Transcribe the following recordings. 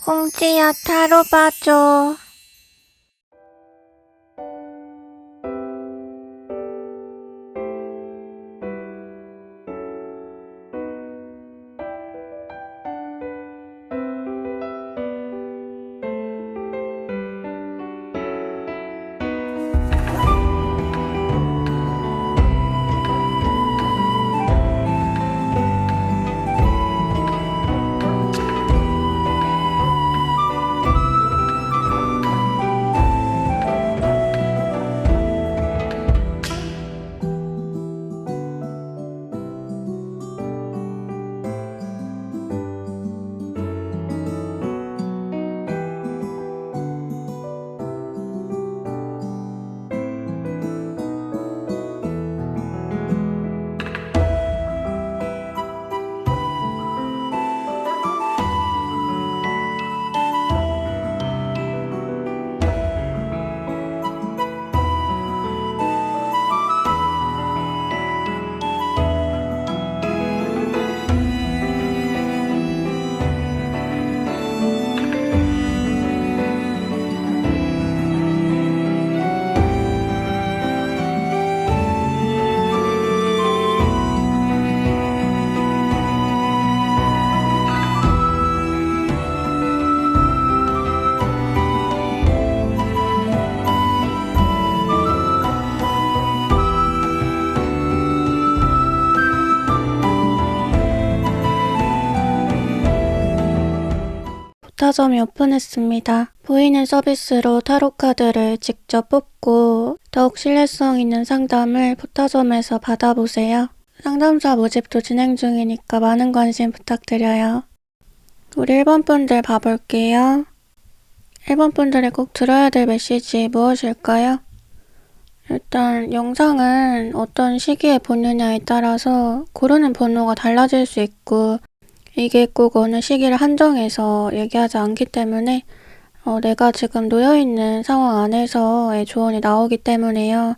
꽁지야, 타로 봐줘. 포타점이 오픈했습니다. 보이는 서비스로 타로카드를 직접 뽑고 더욱 신뢰성 있는 상담을 포타점에서 받아보세요. 상담사 모집도 진행 중이니까 많은 관심 부탁드려요. 우리 1번 분들 봐볼게요. 1번 분들이 꼭 들어야 될 메시지 무엇일까요? 일단 영상은 어떤 시기에 보느냐에 따라서 고르는 번호가 달라질 수 있고 이게 꼭 어느 시기를 한정해서 얘기하지 않기 때문에 내가 지금 놓여있는 상황 안에서의 조언이 나오기 때문에요.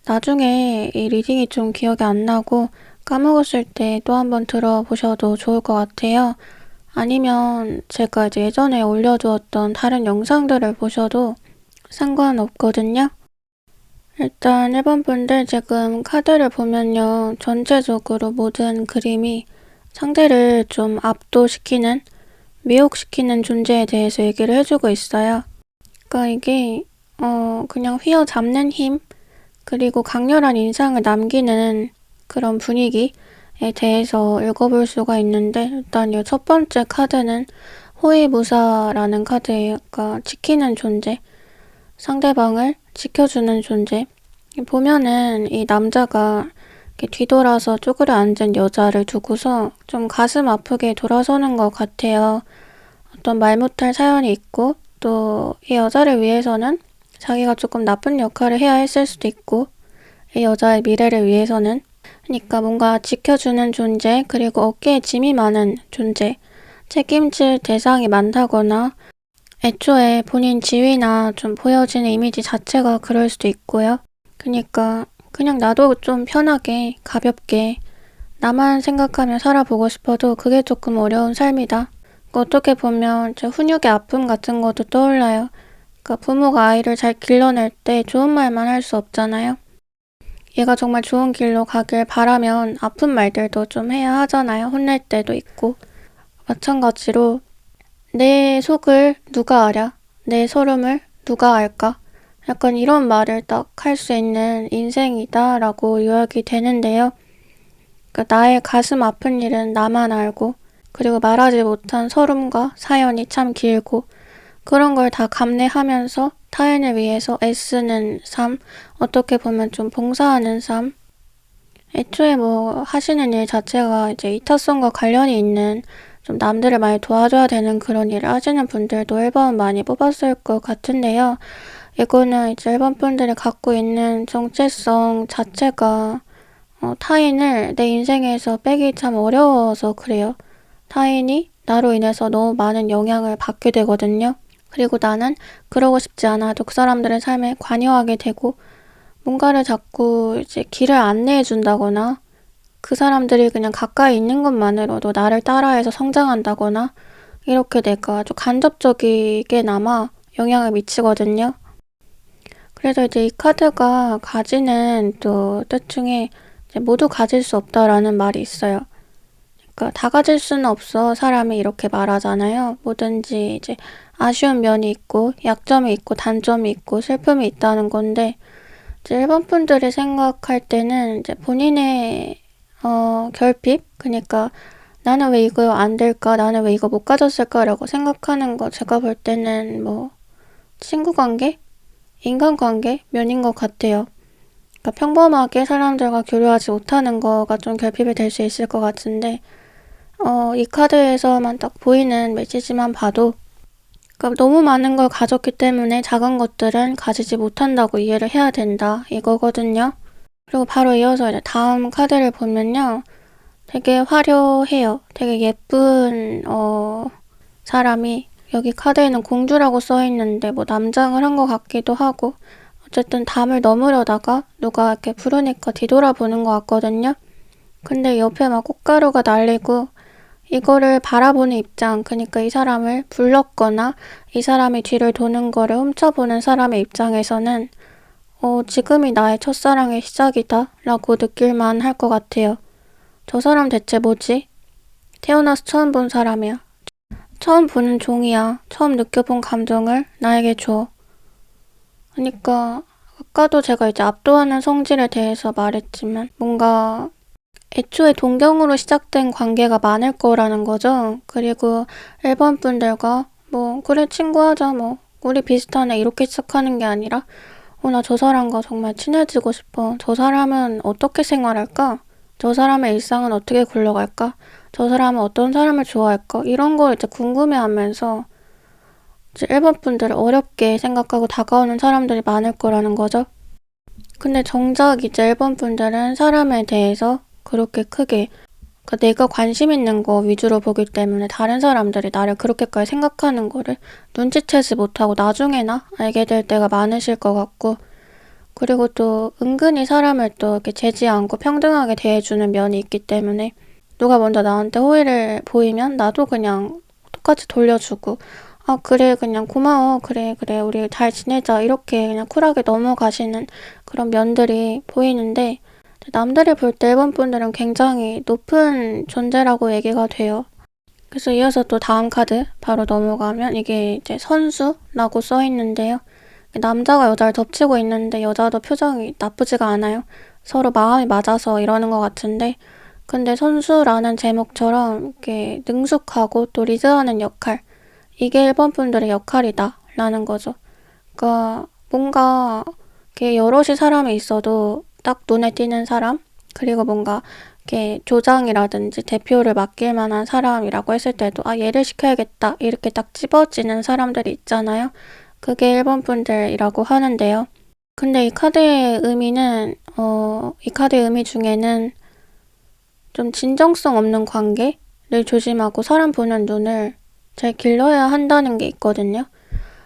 나중에 이 리딩이 좀 기억이 안 나고 까먹었을 때 또 한번 들어보셔도 좋을 것 같아요. 아니면 제가 이제 예전에 올려두었던 다른 영상들을 보셔도 상관없거든요. 일단 1번 분들 지금 카드를 보면요. 전체적으로 모든 그림이 상대를 좀 압도시키는, 미혹시키는 존재에 대해서 얘기를 해주고 있어요. 그러니까 이게 그냥 휘어잡는 힘, 그리고 강렬한 인상을 남기는 그런 분위기에 대해서 읽어볼 수가 있는데 일단 이 첫 번째 카드는 호위무사라는 카드예요. 그러니까 지키는 존재, 상대방을 지켜주는 존재. 보면은 이 남자가 이렇게 뒤돌아서 쪼그려 앉은 여자를 두고서 좀 가슴 아프게 돌아서는 것 같아요. 어떤 말 못할 사연이 있고 또 이 여자를 위해서는 자기가 조금 나쁜 역할을 해야 했을 수도 있고 이 여자의 미래를 위해서는 그러니까 뭔가 지켜주는 존재 그리고 어깨에 짐이 많은 존재 책임질 대상이 많다거나 애초에 본인 지위나 좀 보여지는 이미지 자체가 그럴 수도 있고요. 그러니까 그냥 나도 좀 편하게 가볍게 나만 생각하며 살아보고 싶어도 그게 조금 어려운 삶이다. 어떻게 보면 저 훈육의 아픔 같은 것도 떠올라요. 그러니까 부모가 아이를 잘 길러낼 때 좋은 말만 할 수 없잖아요. 얘가 정말 좋은 길로 가길 바라면 아픈 말들도 좀 해야 하잖아요. 혼낼 때도 있고. 마찬가지로 내 속을 누가 알아? 내 소름을 누가 알까? 약간 이런 말을 딱 할 수 있는 인생이다 라고 요약이 되는데요. 그러니까 나의 가슴 아픈 일은 나만 알고 그리고 말하지 못한 서름과 사연이 참 길고 그런 걸 다 감내하면서 타인을 위해서 애쓰는 삶, 어떻게 보면 좀 봉사하는 삶. 애초에 뭐 하시는 일 자체가 이제 이타성과 관련이 있는 좀 남들을 많이 도와줘야 되는 그런 일을 하시는 분들도 1번 많이 뽑았을 것 같은데요. 이거는 이제 1번 분들이 갖고 있는 정체성 자체가 타인을 내 인생에서 빼기 참 어려워서 그래요. 타인이 나로 인해서 너무 많은 영향을 받게 되거든요. 그리고 나는 그러고 싶지 않아도 그 사람들의 삶에 관여하게 되고 뭔가를 자꾸 이제 길을 안내해 준다거나 그 사람들이 그냥 가까이 있는 것만으로도 나를 따라해서 성장한다거나 이렇게 내가 아주 간접적이게나마 영향을 미치거든요. 그래서 이제 이 카드가 가지는 또 뜻 중에 이제 모두 가질 수 없다라는 말이 있어요. 그러니까 다 가질 수는 없어. 사람이 이렇게 말하잖아요. 뭐든지 이제 아쉬운 면이 있고 약점이 있고 단점이 있고 슬픔이 있다는 건데 이제 일본 분들이 생각할 때는 이제 본인의 결핍, 그러니까 나는 왜 이거 안 될까? 나는 왜 이거 못 가졌을까라고 생각하는 거 제가 볼 때는 뭐 친구 관계? 인간관계? 면인 것 같아요. 그러니까 평범하게 사람들과 교류하지 못하는 거가 좀 결핍이 될 수 있을 것 같은데 이 카드에서만 딱 보이는 메시지만 봐도 그러니까 너무 많은 걸 가졌기 때문에 작은 것들은 가지지 못한다고 이해를 해야 된다 이거거든요. 그리고 바로 이어서 이제 다음 카드를 보면요. 되게 화려해요. 되게 예쁜 사람이 여기 카드에는 공주라고 써있는데 뭐 남장을 한 것 같기도 하고 어쨌든 담을 넘으려다가 누가 이렇게 부르니까 뒤돌아보는 것 같거든요. 근데 옆에 막 꽃가루가 날리고 이거를 바라보는 입장, 그러니까 이 사람을 불렀거나 이 사람이 뒤를 도는 거를 훔쳐보는 사람의 입장에서는 지금이 나의 첫사랑의 시작이다 라고 느낄만 할 것 같아요. 저 사람 대체 뭐지? 태어나서 처음 본 사람이야. 처음 보는 종이야. 처음 느껴본 감정을 나에게 줘. 그러니까 아까도 제가 이제 압도하는 성질에 대해서 말했지만 뭔가 애초에 동경으로 시작된 관계가 많을 거라는 거죠. 그리고 일본 분들과 뭐 그래 친구하자 뭐 우리 비슷하네 이렇게 시작하는 게 아니라 나 저 사람과 정말 친해지고 싶어. 저 사람은 어떻게 생활할까? 저 사람의 일상은 어떻게 굴러갈까? 저 사람은 어떤 사람을 좋아할까? 이런 걸 이제 궁금해하면서 이제 일본 분들을 어렵게 생각하고 다가오는 사람들이 많을 거라는 거죠. 근데 정작 이제 일본 분들은 사람에 대해서 그렇게 크게 그러니까 내가 관심 있는 거 위주로 보기 때문에 다른 사람들이 나를 그렇게까지 생각하는 거를 눈치채지 못하고 나중에나 알게 될 때가 많으실 것 같고 그리고 또 은근히 사람을 또 이렇게 재지 않고 평등하게 대해주는 면이 있기 때문에 누가 먼저 나한테 호의를 보이면 나도 그냥 똑같이 돌려주고 그래 그냥 고마워 그래 우리 잘 지내자 이렇게 그냥 쿨하게 넘어가시는 그런 면들이 보이는데 남들이 볼 때 일본 분들은 굉장히 높은 존재라고 얘기가 돼요. 그래서 이어서 또 다음 카드 바로 넘어가면 이게 이제 선수라고 써 있는데요. 남자가 여자를 덮치고 있는데 여자도 표정이 나쁘지가 않아요. 서로 마음이 맞아서 이러는 것 같은데 근데 선수라는 제목처럼 이렇게 능숙하고 또 리드하는 역할 이게 일본 분들의 역할이다 라는 거죠. 그러니까 뭔가 이렇게 여럿이 사람이 있어도 딱 눈에 띄는 사람 그리고 뭔가 이렇게 조장이라든지 대표를 맡길 만한 사람이라고 했을 때도 얘를 시켜야겠다 이렇게 딱 집어지는 사람들이 있잖아요. 그게 일본 분들이라고 하는데요. 근데 이 카드의 의미는 이 카드의 의미 중에는 좀 진정성 없는 관계를 조심하고 사람 보는 눈을 잘 길러야 한다는 게 있거든요.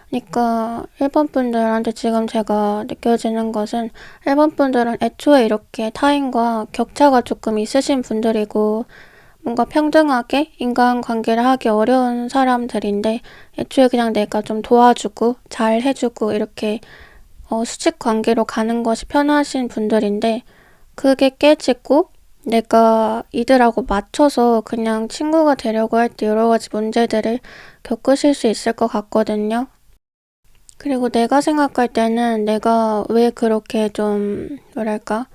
그러니까 일본 분들한테 지금 제가 느껴지는 것은 일본 분들은 애초에 이렇게 타인과 격차가 조금 있으신 분들이고 뭔가 평등하게 인간관계를 하기 어려운 사람들인데 애초에 그냥 내가 좀 도와주고 잘 해주고 이렇게 수직 관계로 가는 것이 편하신 분들인데 그게 깨지고 내가 이들하고 맞춰서 그냥 친구가 되려고 할 때 여러 가지 문제들을 겪으실 수 있을 것 같거든요. 그리고 내가 생각할 때는 내가 왜 그렇게 좀 뭐랄까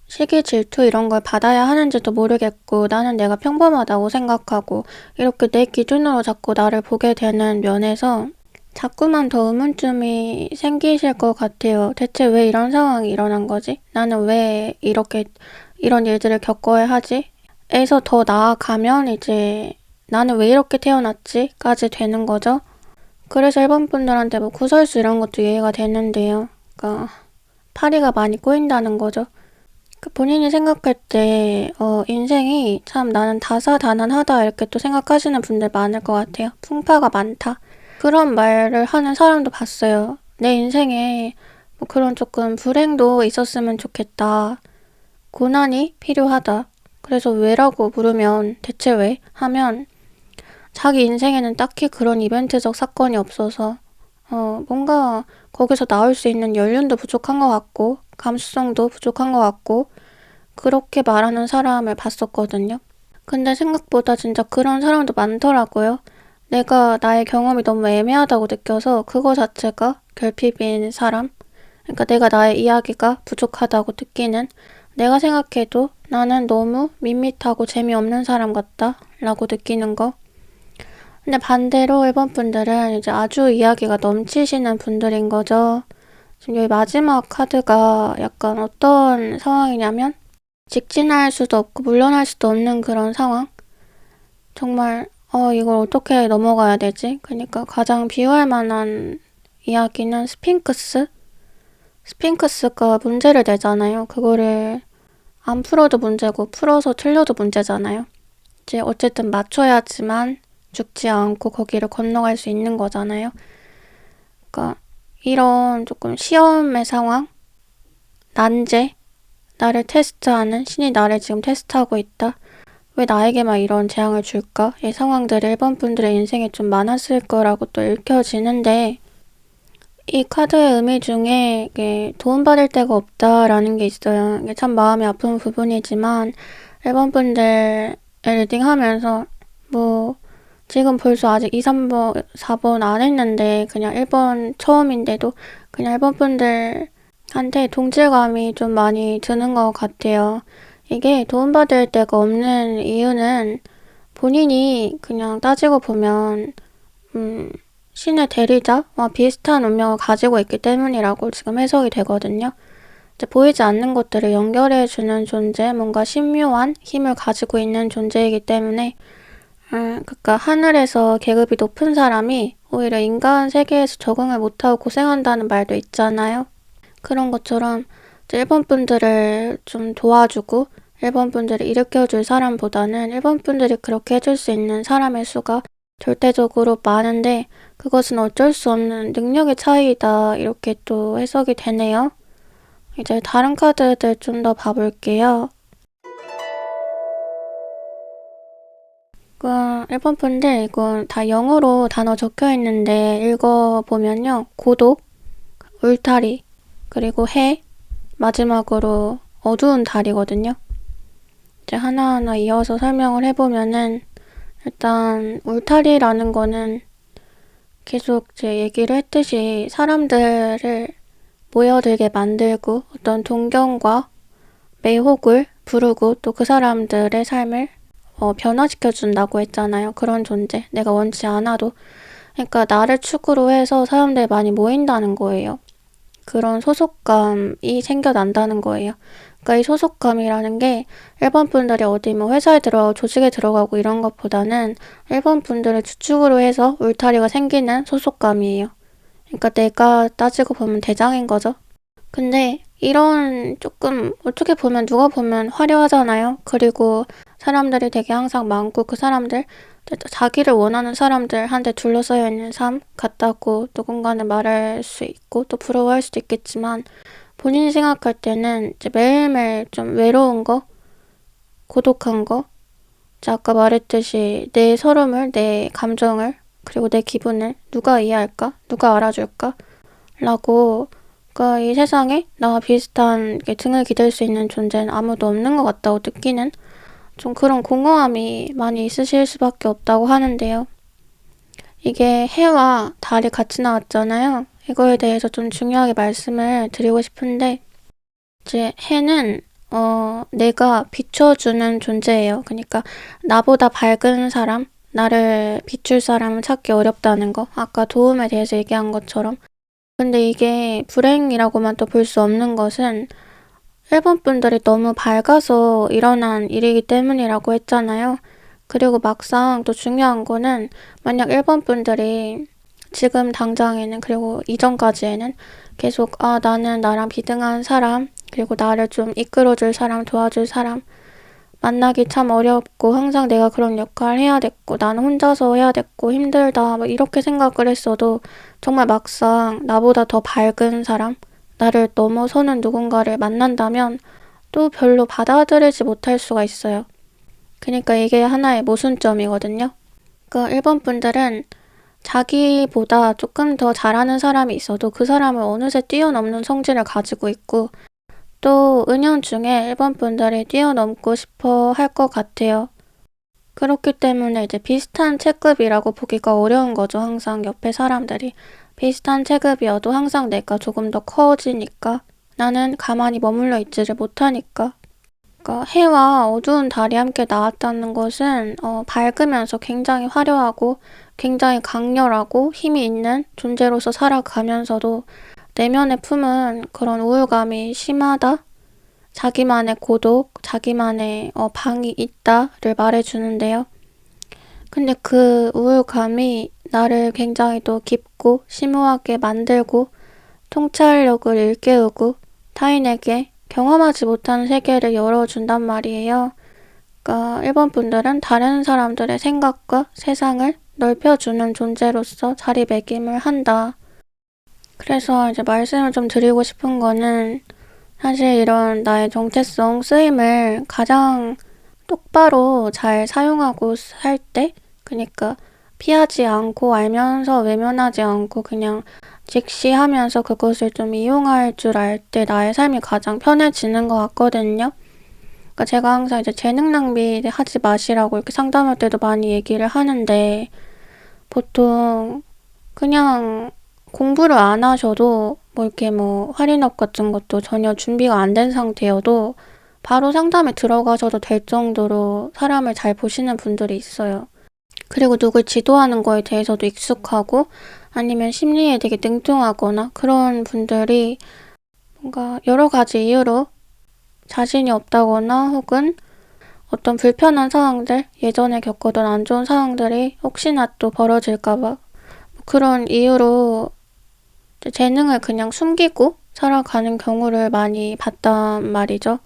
시기 질투 이런 걸 받아야 하는지도 모르겠고 나는 내가 평범하다고 생각하고 이렇게 내 기준으로 자꾸 나를 보게 되는 면에서 자꾸만 더 의문점이 생기실 것 같아요. 대체 왜 이런 상황이 일어난 거지? 나는 왜 이렇게 이런 일들을 겪어야 하지? 에서 더 나아가면 이제 나는 왜 이렇게 태어났지? 까지 되는 거죠. 그래서 일본 분들한테 뭐 구설수 이런 것도 이해가 되는데요. 그러니까 파리가 많이 꼬인다는 거죠. 본인이 생각할 때 인생이 참 나는 다사다난하다 이렇게 또 생각하시는 분들 많을 것 같아요. 풍파가 많다. 그런 말을 하는 사람도 봤어요. 내 인생에 뭐 그런 조금 불행도 있었으면 좋겠다. 고난이 필요하다. 그래서 왜라고 물으면 대체 왜? 하면 자기 인생에는 딱히 그런 이벤트적 사건이 없어서 뭔가 거기서 나올 수 있는 연륜도 부족한 것 같고 감수성도 부족한 것 같고 그렇게 말하는 사람을 봤었거든요. 근데 생각보다 진짜 그런 사람도 많더라고요. 내가 나의 경험이 너무 애매하다고 느껴서 그거 자체가 결핍인 사람? 그러니까 내가 나의 이야기가 부족하다고 느끼는 내가 생각해도 나는 너무 밋밋하고 재미없는 사람 같다 라고 느끼는 거. 근데 반대로 일본 분들은 이제 아주 이야기가 넘치시는 분들인 거죠. 지금 여기 마지막 카드가 약간 어떤 상황이냐면 직진할 수도 없고 물러날 수도 없는 그런 상황. 정말 이걸 어떻게 넘어가야 되지? 그러니까 가장 비유할 만한 이야기는 스핑크스? 스핑크스가 문제를 내잖아요. 그거를 안 풀어도 문제고 풀어서 틀려도 문제잖아요. 이제 어쨌든 맞춰야지만 죽지 않고 거기를 건너갈 수 있는 거잖아요. 그러니까 이런 조금 시험의 상황, 난제, 나를 테스트하는 신이 나를 지금 테스트하고 있다. 왜 나에게만 이런 재앙을 줄까? 이 상황들이 일본 분들의 인생에 좀 많았을 거라고 또 읽혀지는데 이 카드의 의미 중에 이게 도움받을 데가 없다라는 게 있어요. 이게 참 마음이 아픈 부분이지만 일본 분들 리딩하면서 뭐 지금 벌써 아직 2, 3번, 4번 안 했는데 그냥 1번 처음인데도 그냥 일본 분들한테 동질감이 좀 많이 드는 것 같아요. 이게 도움받을 데가 없는 이유는 본인이 그냥 따지고 보면 신의 대리자와 비슷한 운명을 가지고 있기 때문이라고 지금 해석이 되거든요. 이제 보이지 않는 것들을 연결해주는 존재, 뭔가 신묘한 힘을 가지고 있는 존재이기 때문에 그러니까 하늘에서 계급이 높은 사람이 오히려 인간 세계에서 적응을 못하고 고생한다는 말도 있잖아요. 그런 것처럼 일본 분들을 좀 도와주고 일본 분들을 일으켜줄 사람보다는 일본 분들이 그렇게 해줄 수 있는 사람의 수가 절대적으로 많은데 그것은 어쩔 수 없는 능력의 차이다 이렇게 또 해석이 되네요. 이제 다른 카드들 좀 더 봐볼게요. 일본 분들 이건 다 영어로 단어 적혀 있는데 읽어보면요. 고독, 울타리, 그리고 해, 마지막으로 어두운 달이거든요. 이제 하나하나 이어서 설명을 해보면은 일단 울타리라는 거는 계속 제 얘기를 했듯이 사람들을 모여들게 만들고 어떤 동경과 매혹을 부르고 또 그 사람들의 삶을 변화시켜준다고 했잖아요. 그런 존재. 내가 원치 않아도. 그러니까 나를 축으로 해서 사람들이 많이 모인다는 거예요. 그런 소속감이 생겨난다는 거예요. 그러니까 이 소속감이라는 게 일본 분들이 어디 뭐 회사에 들어가고 조직에 들어가고 이런 것보다는 일본 분들을 주축으로 해서 울타리가 생기는 소속감이에요. 그러니까 내가 따지고 보면 대장인 거죠. 근데 이런 조금 어떻게 보면 누가 보면 화려하잖아요. 그리고 사람들이 되게 항상 많고 그 사람들 자기를 원하는 사람들한테 둘러싸여 있는 삶 같다고 누군가는 말할 수 있고 또 부러워할 수도 있겠지만 본인이 생각할 때는 이제 매일매일 좀 외로운 거, 고독한 거, 이제 아까 말했듯이 내 서름을, 내 감정을, 그리고 내 기분을 누가 이해할까? 누가 알아줄까? 라고 그러니까 이 세상에 나와 비슷한 등을 기댈 수 있는 존재는 아무도 없는 것 같다고 느끼는 좀 그런 공허함이 많이 있으실 수밖에 없다고 하는데요. 이게 해와 달이 같이 나왔잖아요. 이거에 대해서 좀 중요하게 말씀을 드리고 싶은데 이제 해는 내가 비춰주는 존재예요. 그러니까 나보다 밝은 사람, 나를 비출 사람을 찾기 어렵다는 거. 아까 도움에 대해서 얘기한 것처럼. 근데 이게 불행이라고만 또 볼 수 없는 것은 일본 분들이 너무 밝아서 일어난 일이기 때문이라고 했잖아요. 그리고 막상 또 중요한 거는 만약 일본 분들이 지금 당장에는 그리고 이전까지에는 계속 나는 나랑 비등한 사람 그리고 나를 좀 이끌어줄 사람 도와줄 사람 만나기 참 어렵고 항상 내가 그런 역할을 해야 됐고 나는 혼자서 해야 됐고 힘들다 뭐 이렇게 생각을 했어도 정말 막상 나보다 더 밝은 사람 나를 넘어서는 누군가를 만난다면 또 별로 받아들이지 못할 수가 있어요. 그러니까 이게 하나의 모순점이거든요. 그러니까 일본 분들은 자기보다 조금 더 잘하는 사람이 있어도 그 사람을 어느새 뛰어넘는 성질을 가지고 있고, 또 은연중에 일본 분들이 뛰어넘고 싶어 할 것 같아요. 그렇기 때문에 이제 비슷한 체급이라고 보기가 어려운 거죠. 항상 옆에 사람들이. 비슷한 체급이어도 항상 내가 조금 더 커지니까, 나는 가만히 머물러 있지를 못하니까. 그러니까 해와 어두운 달이 함께 나왔다는 것은 밝으면서 굉장히 화려하고 굉장히 강렬하고 힘이 있는 존재로서 살아가면서도 내면에 품은 그런 우울감이 심하다? 자기만의 고독, 자기만의 방이 있다를 말해주는데요. 근데 그 우울감이 나를 굉장히 또 깊고 심오하게 만들고 통찰력을 일깨우고 타인에게 경험하지 못한 세계를 열어준단 말이에요. 그러니까 일본 분들은 다른 사람들의 생각과 세상을 넓혀주는 존재로서 자리매김을 한다. 그래서 이제 말씀을 좀 드리고 싶은 거는, 사실 이런 나의 정체성 쓰임을 가장 똑바로 잘 사용하고 살 때, 그러니까 피하지 않고 알면서 외면하지 않고 그냥 직시하면서 그것을 좀 이용할 줄 알 때 나의 삶이 가장 편해지는 것 같거든요. 그러니까 제가 항상 이제 재능 낭비하지 마시라고 이렇게 상담할 때도 많이 얘기를 하는데, 보통 그냥 공부를 안 하셔도 뭐 이렇게 뭐 할인업 같은 것도 전혀 준비가 안 된 상태여도 바로 상담에 들어가셔도 될 정도로 사람을 잘 보시는 분들이 있어요. 그리고 누굴 지도하는 거에 대해서도 익숙하고 아니면 심리에 되게 능통하거나 그런 분들이 뭔가 여러 가지 이유로 자신이 없다거나 혹은 어떤 불편한 상황들, 예전에 겪었던 안 좋은 상황들이 혹시나 또 벌어질까봐 그런 이유로 재능을 그냥 숨기고 살아가는 경우를 많이 봤단 말이죠.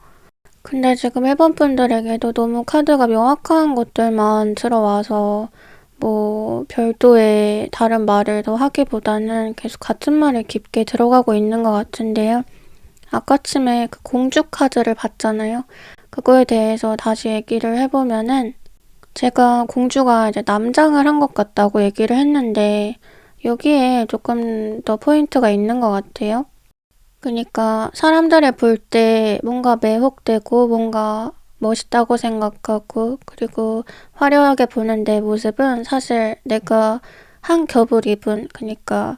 근데 지금 일본 분들에게도 너무 카드가 명확한 것들만 들어와서 뭐 별도의 다른 말을 더 하기보다는 계속 같은 말을 깊게 들어가고 있는 것 같은데요. 아까쯤에 그 공주 카드를 봤잖아요. 그거에 대해서 다시 얘기를 해보면은, 제가 공주가 이제 남장을 한 것 같다고 얘기를 했는데 여기에 조금 더 포인트가 있는 것 같아요. 그러니까 사람들을 볼 때 뭔가 매혹되고 뭔가 멋있다고 생각하고 그리고 화려하게 보는 내 모습은 사실 내가 한 겹을 입은, 그러니까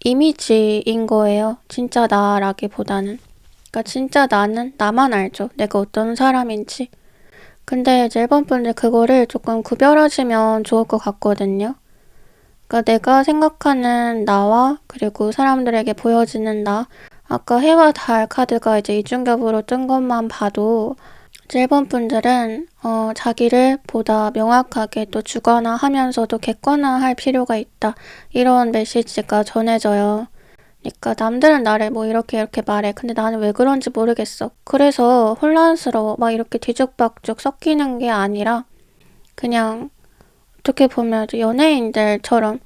이미지인 거예요. 진짜 나라기보다는. 그러니까 진짜 나는 나만 알죠. 내가 어떤 사람인지. 근데 이제 일본 분들 그거를 조금 구별하시면 좋을 것 같거든요. 그러니까 내가 생각하는 나와 그리고 사람들에게 보여지는 나, 아까 해와 달 카드가 이제 이중겹으로 뜬 것만 봐도 이제 일본 분들은 자기를 보다 명확하게 또 주관화하면서도 객관화할 필요가 있다, 이런 메시지가 전해져요. 그러니까 남들은 나를 뭐 이렇게 말해. 근데 나는 왜 그런지 모르겠어. 그래서 혼란스러워. 막 이렇게 뒤죽박죽 섞이는 게 아니라 그냥 어떻게 보면 연예인들처럼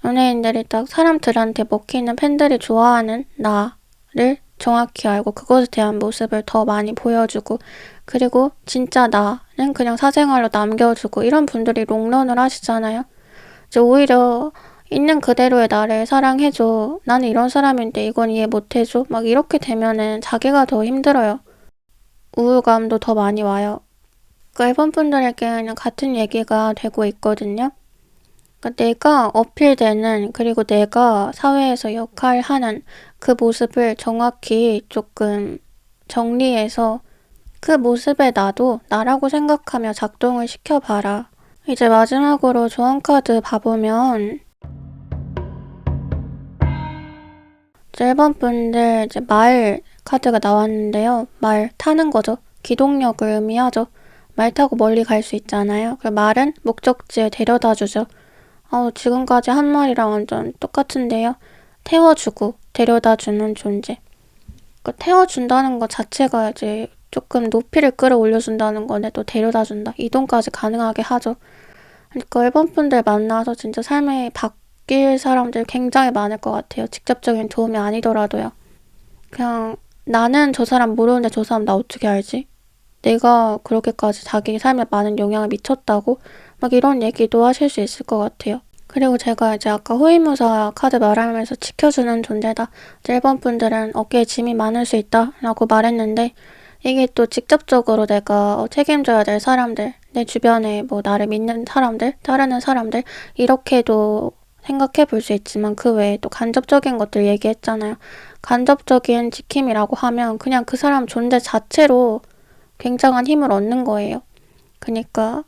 연예인들이 딱 사람들한테 먹히는 팬들이 좋아하는 나를 정확히 알고 그것에 대한 모습을 더 많이 보여주고, 그리고 진짜 나는 그냥 사생활로 남겨주고, 이런 분들이 롱런을 하시잖아요. 이제 오히려 있는 그대로의 나를 사랑해줘. 나는 이런 사람인데 이건 이해 못해줘. 막 이렇게 되면은 자기가 더 힘들어요. 우울감도 더 많이 와요. 그러니까 일본 분들에게는 같은 얘기가 되고 있거든요. 그러니까 내가 어필되는, 그리고 내가 사회에서 역할하는 그 모습을 정확히 조금 정리해서 그 모습에 나도 나라고 생각하며 작동을 시켜봐라. 이제 마지막으로 조언 카드 봐보면, 이제 일본 분들 이제 말 카드가 나왔는데요. 말 타는 거죠. 기동력을 의미하죠. 말 타고 멀리 갈 수 있잖아요. 그 말은 목적지에 데려다 주죠. 지금까지 한 말이랑 완전 똑같은데요. 태워주고 데려다 주는 존재. 그러니까 태워준다는 것 자체가 이제 조금 높이를 끌어올려준다는 거네. 또 데려다 준다. 이동까지 가능하게 하죠. 그러니까 일본 분들 만나서 진짜 삶에 바뀔 사람들 굉장히 많을 것 같아요. 직접적인 도움이 아니더라도요. 그냥 나는 저 사람 모르는데 저 사람 나 어떻게 알지? 내가 그렇게까지 자기 삶에 많은 영향을 미쳤다고? 막 이런 얘기도 하실 수 있을 것 같아요. 그리고 제가 이제 아까 호위무사 카드 말하면서 지켜주는 존재다. 1번 분들은 어깨에 짐이 많을 수 있다 라고 말했는데 이게 또 직접적으로 내가 책임져야 될 사람들, 내 주변에 뭐 나를 믿는 사람들, 따르는 사람들 이렇게도 생각해 볼 수 있지만 그 외에 또 간접적인 것들 얘기했잖아요. 간접적인 지킴이라고 하면 그냥 그 사람 존재 자체로 굉장한 힘을 얻는 거예요. 그러니까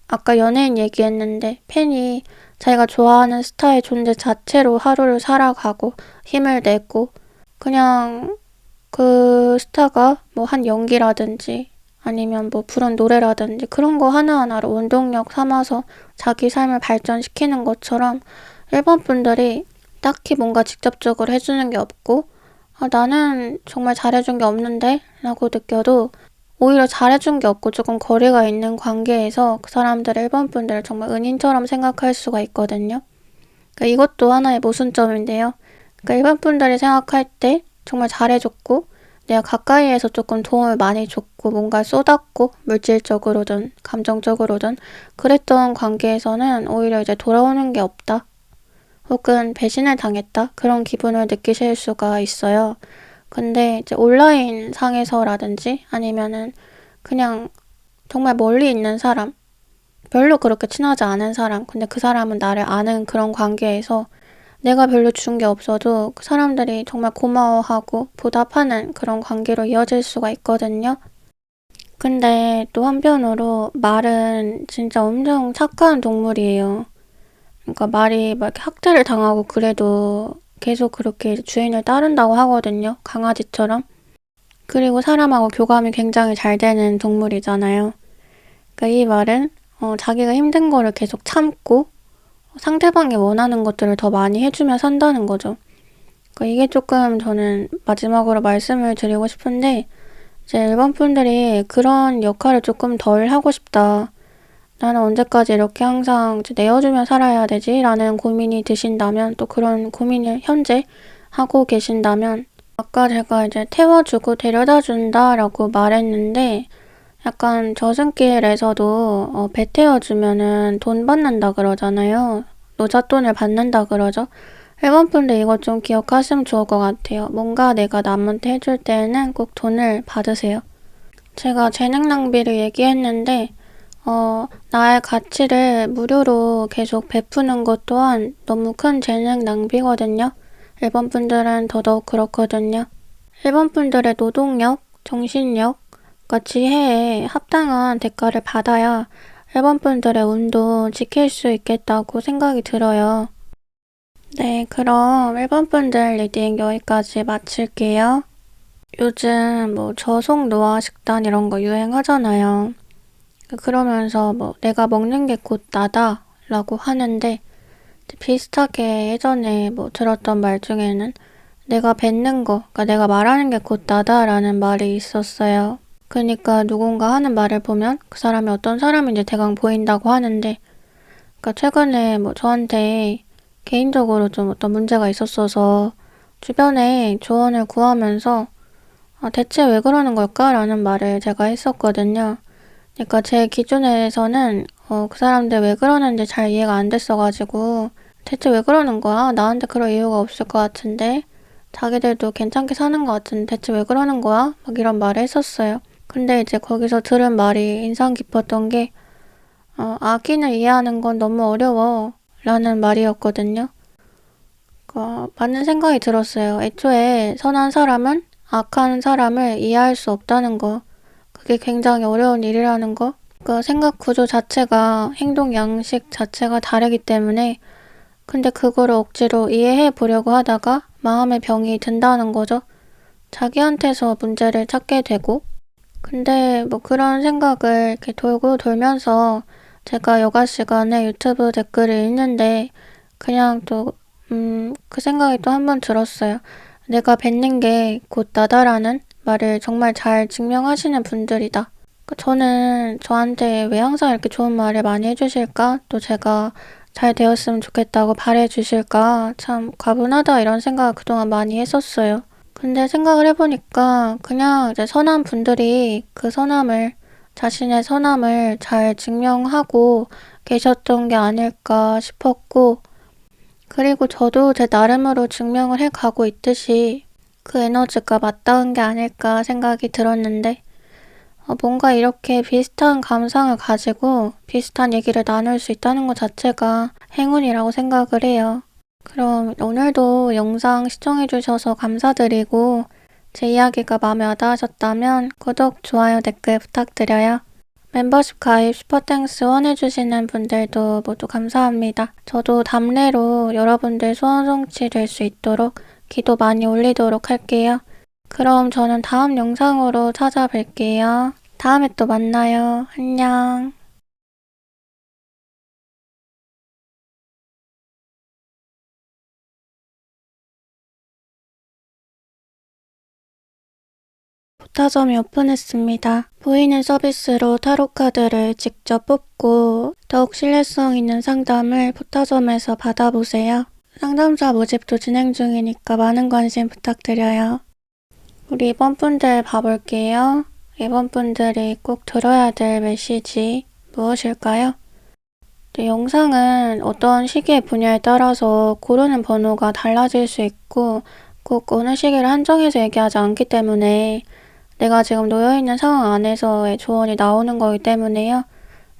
아까 연예인 얘기했는데 팬이 자기가 좋아하는 스타의 존재 자체로 하루를 살아가고 힘을 내고 그냥 그 스타가 뭐 한 연기라든지 아니면 뭐 부른 노래라든지 그런 거 하나하나로 원동력 삼아서 자기 삶을 발전시키는 것처럼 일본 분들이 딱히 뭔가 직접적으로 해주는 게 없고 나는 정말 잘해준 게 없는데 라고 느껴도 오히려 잘해준 게 없고 조금 거리가 있는 관계에서 그 사람들을 일본 분들을 정말 은인처럼 생각할 수가 있거든요. 그러니까 이것도 하나의 모순점인데요. 그러니까 일본 분들이 생각할 때 정말 잘해줬고 내가 가까이에서 조금 도움을 많이 줬고 뭔가 쏟았고 물질적으로든 감정적으로든 그랬던 관계에서는 오히려 이제 돌아오는 게 없다. 혹은 배신을 당했다. 그런 기분을 느끼실 수가 있어요. 근데 이제 온라인 상에서라든지 아니면은 그냥 정말 멀리 있는 사람, 별로 그렇게 친하지 않은 사람, 근데 그 사람은 나를 아는 그런 관계에서 내가 별로 준 게 없어도 그 사람들이 정말 고마워하고 보답하는 그런 관계로 이어질 수가 있거든요. 근데 또 한편으로 말은 진짜 엄청 착한 동물이에요. 그러니까 말이 막 이렇게 학대를 당하고 그래도 계속 그렇게 주인을 따른다고 하거든요. 강아지처럼. 그리고 사람하고 교감이 굉장히 잘 되는 동물이잖아요. 그러니까 이 말은 자기가 힘든 거를 계속 참고 상대방이 원하는 것들을 더 많이 해주며 산다는 거죠. 그러니까 이게 조금 저는 마지막으로 말씀을 드리고 싶은데 이제 일본 분들이 그런 역할을 조금 덜 하고 싶다. 나는 언제까지 이렇게 항상 내어주며 살아야 되지? 라는 고민이 드신다면 또 그런 고민을 현재 하고 계신다면 아까 제가 이제 태워주고 데려다 준다 라고 말했는데 약간 저승길에서도 배 태워주면은 돈 받는다 그러잖아요. 노잣돈을 받는다 그러죠. 일본 분들 이거 좀 기억하시면 좋을 것 같아요. 뭔가 내가 남한테 해줄 때는 꼭 돈을 받으세요. 제가 재능 낭비를 얘기했는데 나의 가치를 무료로 계속 베푸는 것 또한 너무 큰 재능 낭비거든요. 일본 분들은 더더욱 그렇거든요. 일본 분들의 노동력, 정신력, 그러니까 지혜에 합당한 대가를 받아야 일본 분들의 운도 지킬 수 있겠다고 생각이 들어요. 네, 그럼 일본 분들 리딩 여기까지 마칠게요. 요즘 뭐 저속 노화 식단 이런 거 유행하잖아요. 그러면서 뭐 내가 먹는 게 곧 나다 라고 하는데 비슷하게 예전에 뭐 들었던 말 중에는 내가 뱉는 거, 그러니까 내가 말하는 게 곧 나다 라는 말이 있었어요. 그러니까 누군가 하는 말을 보면 그 사람이 어떤 사람인지 대강 보인다고 하는데 그러니까 최근에 뭐 저한테 개인적으로 좀 어떤 문제가 있었어서 주변에 조언을 구하면서 대체 왜 그러는 걸까? 라는 말을 제가 했었거든요. 그러니까 제 기준에서는 그 사람들 왜 그러는지 잘 이해가 안 됐어가지고 대체 왜 그러는 거야? 나한테 그럴 이유가 없을 것 같은데 자기들도 괜찮게 사는 것 같은데 대체 왜 그러는 거야? 막 이런 말을 했었어요. 근데 이제 거기서 들은 말이 인상 깊었던 게 악인을 이해하는 건 너무 어려워 라는 말이었거든요. 맞는 생각이 들었어요. 애초에 선한 사람은 악한 사람을 이해할 수 없다는 거. 그게 굉장히 어려운 일이라는 거. 그 생각 구조 자체가 행동 양식 자체가 다르기 때문에 근데 그거를 억지로 이해해 보려고 하다가 마음의 병이 든다는 거죠. 자기한테서 문제를 찾게 되고 근데 뭐 그런 생각을 이렇게 돌고 돌면서 제가 여가 시간에 유튜브 댓글을 읽는데 그냥 또 그 생각이 또 한 번 들었어요. 내가 뱉는 게 곧 나다라는 말을 정말 잘 증명하시는 분들이다. 저는 저한테 왜 항상 이렇게 좋은 말을 많이 해주실까? 또 제가 잘 되었으면 좋겠다고 바래주실까? 참 과분하다 이런 생각을 그동안 많이 했었어요. 근데 생각을 해보니까 그냥 이제 선한 분들이 그 선함을 자신의 선함을 잘 증명하고 계셨던 게 아닐까 싶었고, 그리고 저도 제 나름으로 증명을 해가고 있듯이 그 에너지가 맞닿은 게 아닐까 생각이 들었는데, 뭔가 이렇게 비슷한 감상을 가지고 비슷한 얘기를 나눌 수 있다는 것 자체가 행운이라고 생각을 해요. 그럼 오늘도 영상 시청해주셔서 감사드리고, 제 이야기가 마음에 와닿으셨다면 구독, 좋아요, 댓글 부탁드려요. 멤버십 가입, 슈퍼땡스 후원해주시는 분들도 모두 감사합니다. 저도 답례로 여러분들 소원 성취 될 수 있도록 기도 많이 올리도록 할게요. 그럼 저는 다음 영상으로 찾아뵐게요. 다음에 또 만나요. 안녕. 포타점이 오픈했습니다. 보이는 서비스로 타로카드를 직접 뽑고 더욱 신뢰성 있는 상담을 포타점에서 받아보세요. 상담사 모집도 진행 중이니까 많은 관심 부탁드려요. 우리 이번 분들 봐볼게요. 이번 분들이 꼭 들어야 될 메시지 무엇일까요? 영상은 어떤 시기의 분야에 따라서 고르는 번호가 달라질 수 있고 꼭 어느 시기를 한정해서 얘기하지 않기 때문에 내가 지금 놓여있는 상황 안에서의 조언이 나오는 거기 때문에요.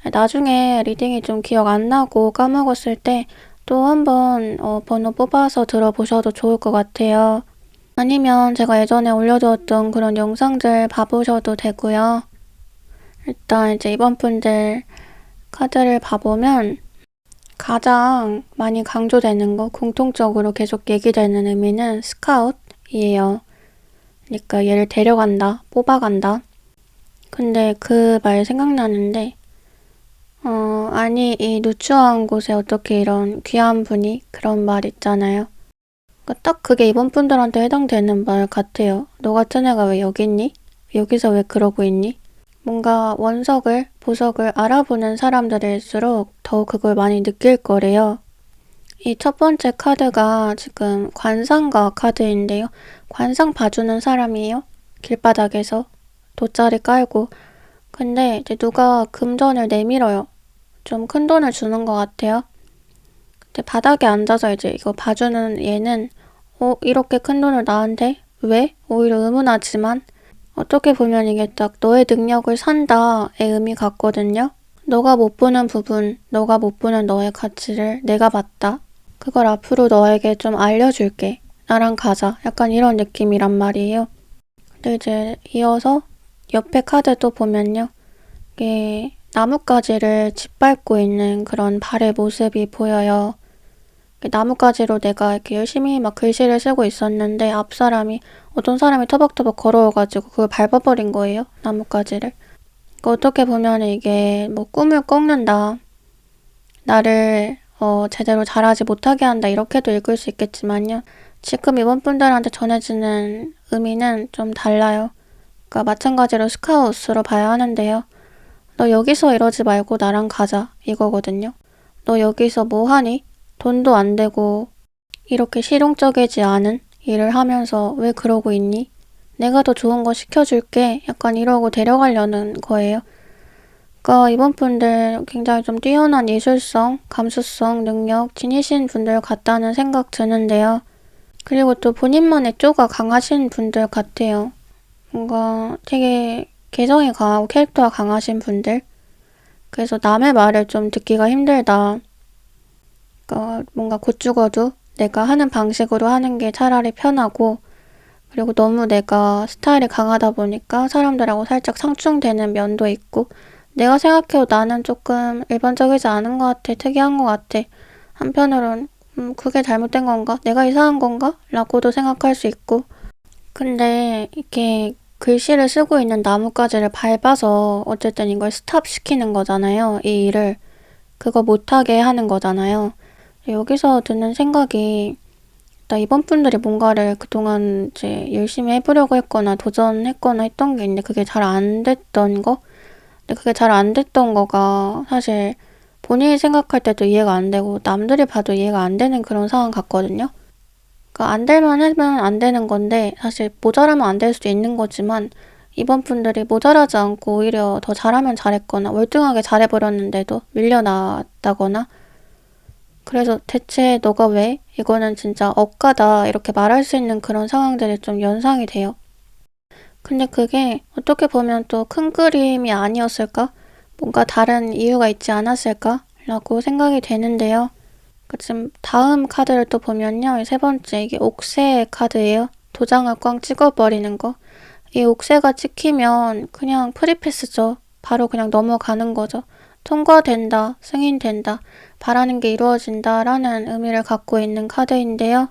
나중에 리딩이 좀 기억 안 나고 까먹었을 때 또 한번 번호 뽑아서 들어보셔도 좋을 것 같아요. 아니면 제가 예전에 올려두었던 그런 영상들 봐보셔도 되고요. 일단 이제 이번 분들 카드를 봐보면 가장 많이 강조되는 거, 공통적으로 계속 얘기되는 의미는 스카웃이에요. 그러니까 얘를 데려간다, 뽑아간다. 근데 그 말 생각나는데 아니 이 누추한 곳에 어떻게 이런 귀한 분이, 그런 말 있잖아요. 그러니까 딱 그게 이번 분들한테 해당되는 말 같아요. 너 같은 애가 왜 여기 있니? 여기서 왜 그러고 있니? 뭔가 원석을, 보석을 알아보는 사람들일수록 더 그걸 많이 느낄 거래요. 이 첫 번째 카드가 지금 관상가 카드인데요. 관상 봐주는 사람이에요. 길바닥에서 돗자리 깔고. 근데 이제 누가 금전을 내밀어요. 좀 큰 돈을 주는 것 같아요. 근데 바닥에 앉아서 이제 이거 봐주는 얘는 이렇게 큰 돈을 나한테? 왜? 오히려 의문하지만 어떻게 보면 이게 딱 너의 능력을 산다의 의미 같거든요. 너가 못 보는 부분, 너가 못 보는 너의 가치를 내가 봤다. 그걸 앞으로 너에게 좀 알려줄게. 나랑 가자. 약간 이런 느낌이란 말이에요. 근데 이제 이어서 옆에 카드 또 보면요. 이게 나뭇가지를 짓밟고 있는 그런 발의 모습이 보여요. 나뭇가지로 내가 이렇게 열심히 막 글씨를 쓰고 있었는데 앞 사람이, 어떤 사람이 터벅터벅 걸어와가지고 그걸 밟아버린 거예요. 나뭇가지를. 그러니까 어떻게 보면 이게 뭐 꿈을 꺾는다. 나를 제대로 잘하지 못하게 한다. 이렇게도 읽을 수 있겠지만요. 지금 이번 분들한테 전해지는 의미는 좀 달라요. 그러니까 마찬가지로 스카웃으로 봐야 하는데요. 너 여기서 이러지 말고 나랑 가자. 이거거든요. 너 여기서 뭐 하니? 돈도 안 되고 이렇게 실용적이지 않은 일을 하면서 왜 그러고 있니? 내가 더 좋은 거 시켜줄게. 약간 이러고 데려가려는 거예요. 그러니까 이번 분들 굉장히 좀 뛰어난 예술성, 감수성, 능력 지니신 분들 같다는 생각 드는데요. 그리고 또 본인만의 쪼가 강하신 분들 같아요. 뭔가 되게 개성이 강하고 캐릭터가 강하신 분들. 그래서 남의 말을 좀 듣기가 힘들다. 그러니까 뭔가 곧 죽어도 내가 하는 방식으로 하는 게 차라리 편하고, 그리고 너무 내가 스타일이 강하다 보니까 사람들하고 살짝 상충되는 면도 있고, 내가 생각해도 나는 조금 일반적이지 않은 것 같아, 특이한 것 같아. 한편으론 그게 잘못된 건가? 내가 이상한 건가? 라고도 생각할 수 있고. 근데 이렇게 글씨를 쓰고 있는 나뭇가지를 밟아서 어쨌든 이걸 스탑시키는 거잖아요. 이 일을. 그거 못하게 하는 거잖아요. 여기서 드는 생각이, 나 이번 분들이 뭔가를 그동안 이제 열심히 해보려고 했거나 도전했거나 했던 게 있는데 그게 잘 안 됐던 거? 근데 그게 잘 안 됐던 거가 사실 본인이 생각할 때도 이해가 안 되고 남들이 봐도 이해가 안 되는 그런 상황 같거든요. 그러니까 안 될만 하면 안 되는 건데 사실 모자라면 안 될 수도 있는 거지만 이번 분들이 모자라지 않고 오히려 더 잘하면 잘했거나 월등하게 잘해버렸는데도 밀려났다거나 그래서 대체 너가 왜? 이거는 진짜 억까다 이렇게 말할 수 있는 그런 상황들이 좀 연상이 돼요. 근데 그게 어떻게 보면 또 큰 그림이 아니었을까? 뭔가 다른 이유가 있지 않았을까? 라고 생각이 되는데요. 지금 다음 카드를 또 보면요. 세 번째 이게 옥새 카드예요. 도장을 꽝 찍어버리는 거. 이 옥새가 찍히면 그냥 프리패스죠. 바로 그냥 넘어가는 거죠. 통과된다, 승인된다, 바라는 게 이루어진다 라는 의미를 갖고 있는 카드인데요.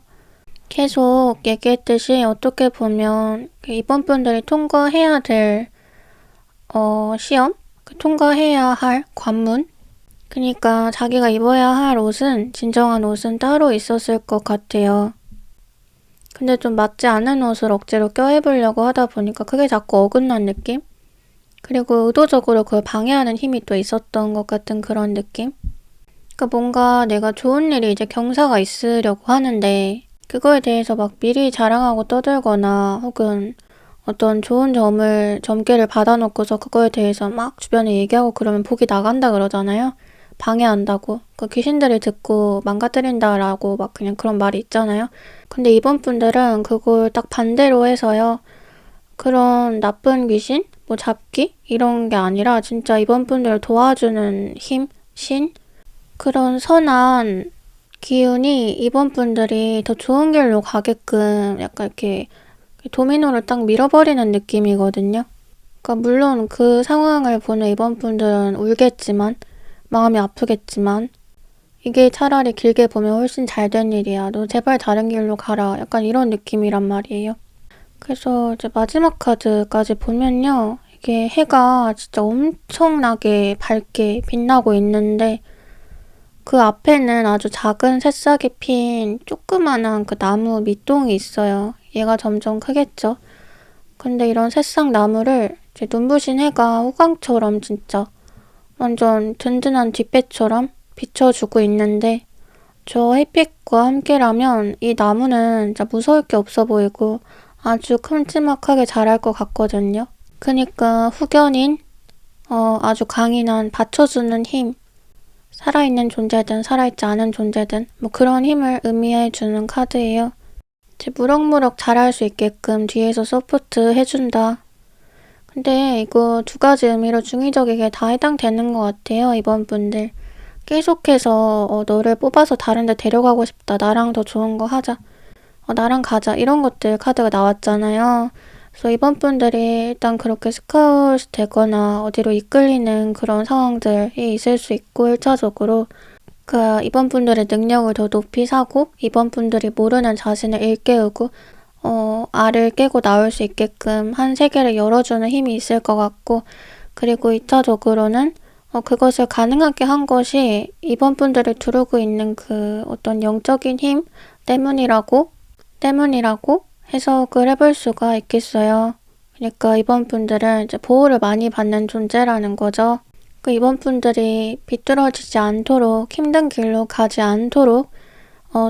계속 얘기했듯이 어떻게 보면 이번 분들이 통과해야 될 시험? 통과해야 할 관문? 그러니까 자기가 입어야 할 옷은 진정한 옷은 따로 있었을 것 같아요. 근데 좀 맞지 않은 옷을 억지로 껴입으려고 하다 보니까 그게 자꾸 어긋난 느낌? 그리고 의도적으로 그걸 방해하는 힘이 또 있었던 것 같은 그런 느낌? 그러니까 뭔가 내가 좋은 일이 이제 경사가 있으려고 하는데 그거에 대해서 막 미리 자랑하고 떠들거나 혹은 어떤 좋은 점괘를 받아놓고서 그거에 대해서 막 주변에 얘기하고 그러면 복이 나간다 그러잖아요. 방해한다고. 그 귀신들이 듣고 망가뜨린다라고 막 그냥 그런 말이 있잖아요. 근데 이번 분들은 그걸 딱 반대로 해서요. 그런 나쁜 귀신? 뭐 잡기? 이런 게 아니라 진짜 이번 분들을 도와주는 힘? 신? 그런 선한 기운이 이번 분들이 더 좋은 길로 가게끔 약간 이렇게 도미노를 딱 밀어버리는 느낌이거든요. 그러니까 물론 그 상황을 보는 이번 분들은 울겠지만 마음이 아프겠지만 이게 차라리 길게 보면 훨씬 잘 된 일이야. 너 제발 다른 길로 가라. 약간 이런 느낌이란 말이에요. 그래서 이제 마지막 카드까지 보면요. 이게 해가 진짜 엄청나게 밝게 빛나고 있는데 그 앞에는 아주 작은 새싹이 핀 조그만한 그 나무 밑동이 있어요. 얘가 점점 크겠죠. 근데 이런 새싹 나무를 이제 눈부신 해가 호강처럼 진짜 완전 든든한 뒷배처럼 비춰주고 있는데 저 햇빛과 함께라면 이 나무는 진짜 무서울 게 없어 보이고 아주 큼지막하게 자랄 것 같거든요. 그니까 후견인 아주 강인한 받쳐주는 힘 살아있는 존재든 살아있지 않은 존재든 뭐 그런 힘을 의미해주는 카드예요. 이제 무럭무럭 자랄 수 있게끔 뒤에서 서포트 해준다. 근데 이거 두 가지 의미로 중의적이게 다 해당되는 것 같아요. 이번 분들. 계속해서 너를 뽑아서 다른 데 데려가고 싶다. 나랑 더 좋은 거 하자. 나랑 가자. 이런 것들 카드가 나왔잖아요. 그래서 이번 분들이 일단 그렇게 스카웃이 되거나 어디로 이끌리는 그런 상황들이 있을 수 있고 1차적으로 이번 분들의 능력을 더 높이 사고 이번 분들이 모르는 자신을 일깨우고 알을 깨고 나올 수 있게끔 한 세계를 열어주는 힘이 있을 것 같고 그리고 2차적으로는 그것을 가능하게 한 것이 이번 분들을 두르고 있는 그 어떤 영적인 힘 때문이라고 해석을 해볼 수가 있겠어요. 그러니까 이번 분들은 이제 보호를 많이 받는 존재라는 거죠. 이번 분들이 비뚤어지지 않도록 힘든 길로 가지 않도록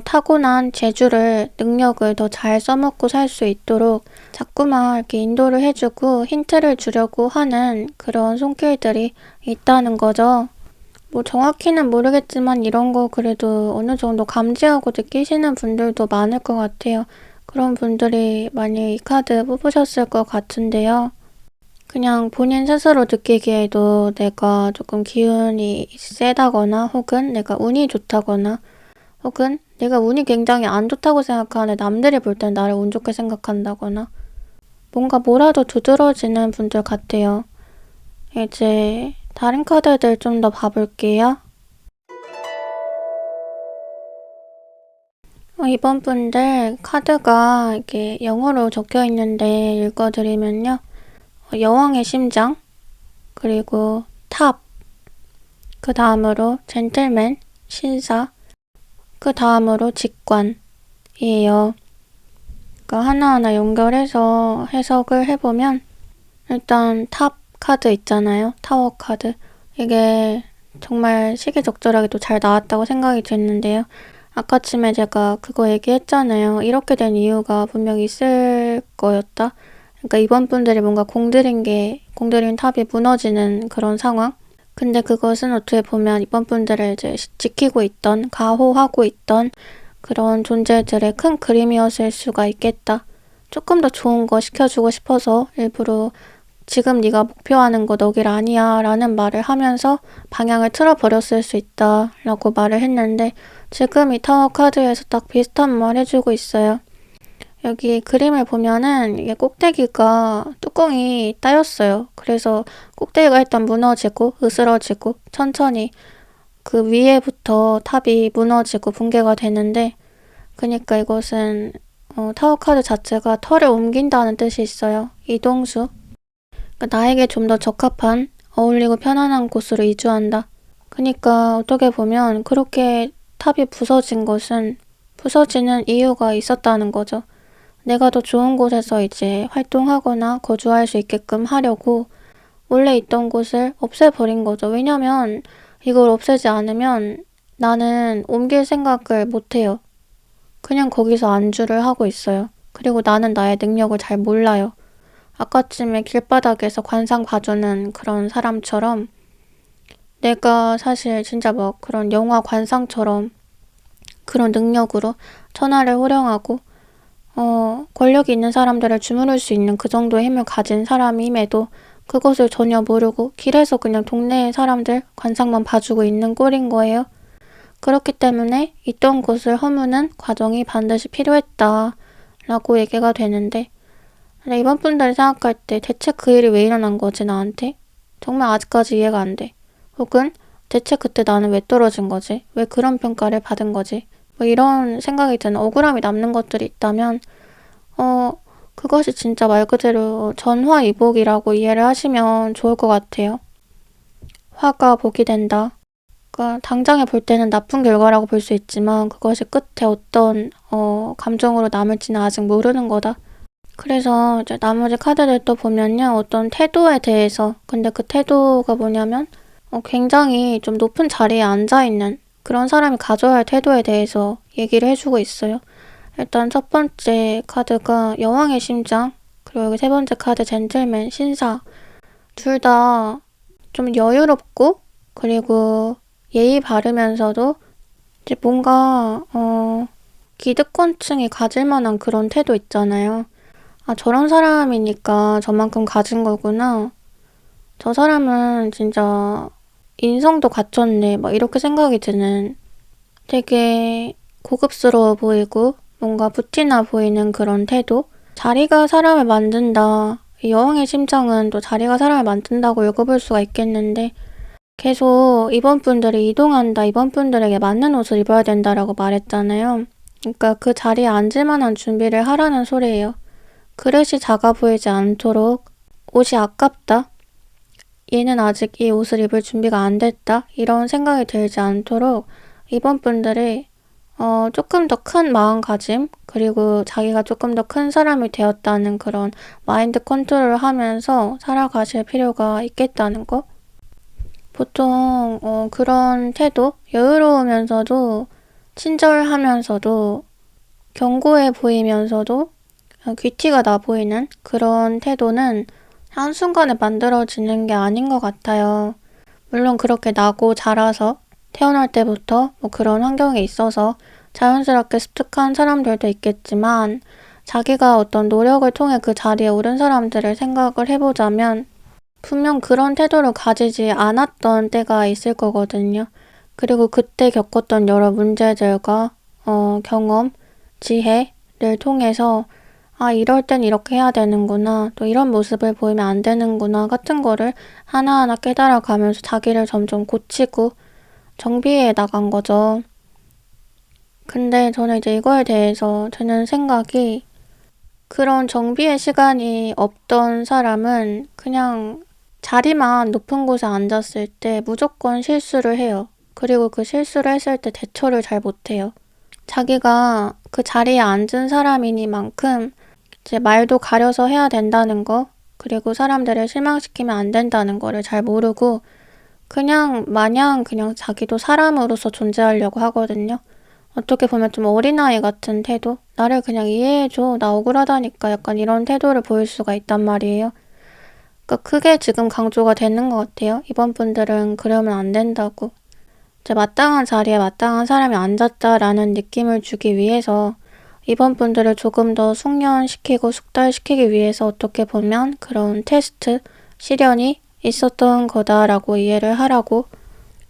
타고난 재주를 능력을 더 잘 써먹고 살 수 있도록 자꾸만 이렇게 인도를 해주고 힌트를 주려고 하는 그런 손길들이 있다는 거죠. 뭐 정확히는 모르겠지만 이런 거 그래도 어느 정도 감지하고 느끼시는 분들도 많을 것 같아요. 그런 분들이 많이 이 카드 뽑으셨을 것 같은데요. 그냥 본인 스스로 느끼기에도 내가 조금 기운이 세다거나 혹은 내가 운이 좋다거나 혹은 내가 운이 굉장히 안 좋다고 생각하는데 남들이 볼 땐 나를 운 좋게 생각한다거나 뭔가 뭐라도 두드러지는 분들 같아요. 이제 다른 카드들 좀 더 봐볼게요. 이번 분들 카드가 이렇게 영어로 적혀 있는데 읽어드리면요. 여왕의 심장, 그리고 탑, 그 다음으로 젠틀맨, 신사, 그 다음으로 직관이에요. 그러니까 하나하나 연결해서 해석을 해보면 일단 탑 카드 있잖아요. 타워 카드. 이게 정말 시기적절하게도 잘 나왔다고 생각이 됐는데요. 아까쯤에 제가 그거 얘기했잖아요. 이렇게 된 이유가 분명히 있을 거였다. 그러니까 이번 분들이 뭔가 공들인 탑이 무너지는 그런 상황? 근데 그것은 어떻게 보면 이번 분들을 이제 지키고 있던, 가호하고 있던 그런 존재들의 큰 그림이었을 수가 있겠다. 조금 더 좋은 거 시켜주고 싶어서 일부러 지금 네가 목표하는 거 너 길 아니야 라는 말을 하면서 방향을 틀어버렸을 수 있다 라고 말을 했는데 지금 이 타워 카드에서 딱 비슷한 말 해주고 있어요. 여기 그림을 보면은 이게 꼭대기가 뚜껑이 따였어요. 그래서 꼭대기가 일단 무너지고 으스러지고 천천히 그 위에부터 탑이 무너지고 붕괴가 되는데 그러니까 이것은 타워 카드 자체가 털을 옮긴다는 뜻이 있어요. 이동수. 그러니까 나에게 좀 더 적합한 어울리고 편안한 곳으로 이주한다. 그러니까 어떻게 보면 그렇게 탑이 부서지는 이유가 있었다는 거죠. 내가 더 좋은 곳에서 이제 활동하거나 거주할 수 있게끔 하려고 원래 있던 곳을 없애버린 거죠. 왜냐면 이걸 없애지 않으면 나는 옮길 생각을 못해요. 그냥 거기서 안주를 하고 있어요. 그리고 나는 나의 능력을 잘 몰라요. 아까쯤에 길바닥에서 관상 봐주는 그런 사람처럼 내가 사실 진짜 뭐 그런 영화 관상처럼 그런 능력으로 천하를 호령하고 권력이 있는 사람들을 주무를 수 있는 그 정도의 힘을 가진 사람임에도 그것을 전혀 모르고 길에서 그냥 동네의 사람들 관상만 봐주고 있는 꼴인 거예요. 그렇기 때문에 있던 곳을 허무는 과정이 반드시 필요했다 라고 얘기가 되는데 근데 이번 분들이 생각할 때 대체 그 일이 왜 일어난 거지 나한테? 정말 아직까지 이해가 안 돼. 혹은 대체 그때 나는 왜 떨어진 거지? 왜 그런 평가를 받은 거지? 뭐 이런 생각이 드는 억울함이 남는 것들이 있다면 그것이 진짜 말 그대로 전화위복이라고 이해를 하시면 좋을 것 같아요. 화가 복이 된다. 그러니까 당장에 볼 때는 나쁜 결과라고 볼 수 있지만 그것이 끝에 어떤 감정으로 남을지는 아직 모르는 거다. 그래서 이제 나머지 카드들 또 보면요. 어떤 태도에 대해서 근데 그 태도가 뭐냐면 굉장히 좀 높은 자리에 앉아있는 그런 사람이 가져야 할 태도에 대해서 얘기를 해주고 있어요. 일단 첫 번째 카드가 여왕의 심장 그리고 여기 세 번째 카드 젠틀맨, 신사 둘 다 좀 여유롭고 그리고 예의 바르면서도 이제 뭔가 기득권층이 가질 만한 그런 태도 있잖아요. 아 저런 사람이니까 저만큼 가진 거구나. 저 사람은 진짜 인성도 갖췄네. 막 이렇게 생각이 드는 되게 고급스러워 보이고 뭔가 부티나 보이는 그런 태도? 자리가 사람을 만든다. 이 여왕의 심장은 또 자리가 사람을 만든다고 읽어볼 수가 있겠는데 계속 이번 분들이 이동한다. 이번 분들에게 맞는 옷을 입어야 된다라고 말했잖아요. 그러니까 그 자리에 앉을 만한 준비를 하라는 소리예요. 그릇이 작아 보이지 않도록 옷이 아깝다. 얘는 아직 이 옷을 입을 준비가 안 됐다. 이런 생각이 들지 않도록 이번 분들이 조금 더 큰 마음가짐 그리고 자기가 조금 더 큰 사람이 되었다는 그런 마인드 컨트롤을 하면서 살아가실 필요가 있겠다는 거. 보통 그런 태도, 여유로우면서도 친절하면서도 견고해 보이면서도 귀티가 나 보이는 그런 태도는 한순간에 만들어지는 게 아닌 것 같아요. 물론 그렇게 나고 자라서 태어날 때부터 뭐 그런 환경에 있어서 자연스럽게 습득한 사람들도 있겠지만 자기가 어떤 노력을 통해 그 자리에 오른 사람들을 생각을 해보자면 분명 그런 태도를 가지지 않았던 때가 있을 거거든요. 그리고 그때 겪었던 여러 문제들과 경험, 지혜를 통해서 아 이럴 땐 이렇게 해야 되는구나 또 이런 모습을 보이면 안 되는구나 같은 거를 하나하나 깨달아가면서 자기를 점점 고치고 정비해 나간 거죠. 근데 저는 이제 이거에 대해서 드는 생각이 그런 정비의 시간이 없던 사람은 그냥 자리만 높은 곳에 앉았을 때 무조건 실수를 해요. 그리고 그 실수를 했을 때 대처를 잘 못해요. 자기가 그 자리에 앉은 사람이니만큼 이제 말도 가려서 해야 된다는 거 그리고 사람들을 실망시키면 안 된다는 거를 잘 모르고 그냥 마냥 그냥 자기도 사람으로서 존재하려고 하거든요. 어떻게 보면 좀 어린아이 같은 태도? 나를 그냥 이해해줘. 나 억울하다니까. 약간 이런 태도를 보일 수가 있단 말이에요. 그러니까 그게 지금 강조가 되는 것 같아요. 이번 분들은 그러면 안 된다고. 이제 마땅한 자리에 마땅한 사람이 앉았다라는 느낌을 주기 위해서 이번 분들을 조금 더 숙련시키고 숙달시키기 위해서 어떻게 보면 그런 테스트, 시련이 있었던 거다라고 이해를 하라고.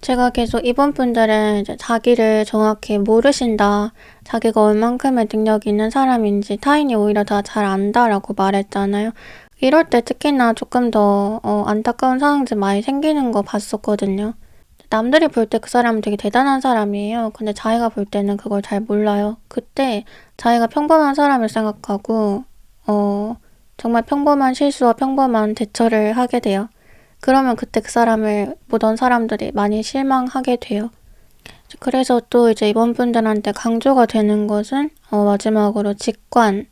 제가 계속 이번 분들은 이제 자기를 정확히 모르신다. 자기가 얼만큼의 능력이 있는 사람인지 타인이 오히려 다 잘 안다라고 말했잖아요. 이럴 때 특히나 조금 더 안타까운 상황들 많이 생기는 거 봤었거든요. 남들이 볼 때 그 사람은 되게 대단한 사람이에요. 근데 자기가 볼 때는 그걸 잘 몰라요. 그때 자기가 평범한 사람을 생각하고 정말 평범한 실수와 평범한 대처를 하게 돼요. 그러면 그때 그 사람을 보던 사람들이 많이 실망하게 돼요. 그래서 또 이제 이번 분들한테 강조가 되는 것은 마지막으로 직관,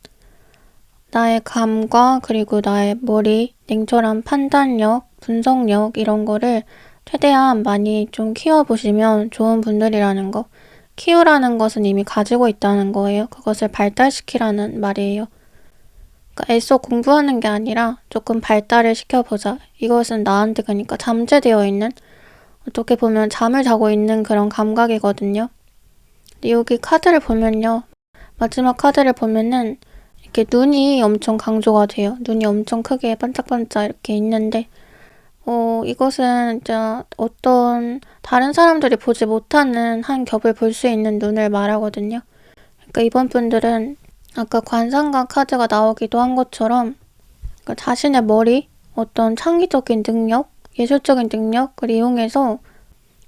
나의 감과 그리고 나의 머리, 냉철한 판단력, 분석력 이런 거를 최대한 많이 좀 키워보시면 좋은 분들이라는 거. 키우라는 것은 이미 가지고 있다는 거예요. 그것을 발달시키라는 말이에요. 그러니까 애써 공부하는 게 아니라 조금 발달을 시켜보자. 이것은 나한테 그러니까 잠재되어 있는, 어떻게 보면 잠을 자고 있는 그런 감각이거든요. 근데 여기 카드를 보면요. 마지막 카드를 보면은 이렇게 눈이 엄청 강조가 돼요. 눈이 엄청 크게 반짝반짝 이렇게 있는데 이것은 진짜 어떤 다른 사람들이 보지 못하는 한 겹을 볼 수 있는 눈을 말하거든요. 그러니까 이번 분들은 아까 관상가 카드가 나오기도 한 것처럼 그러니까 자신의 머리, 어떤 창의적인 능력, 예술적인 능력을 이용해서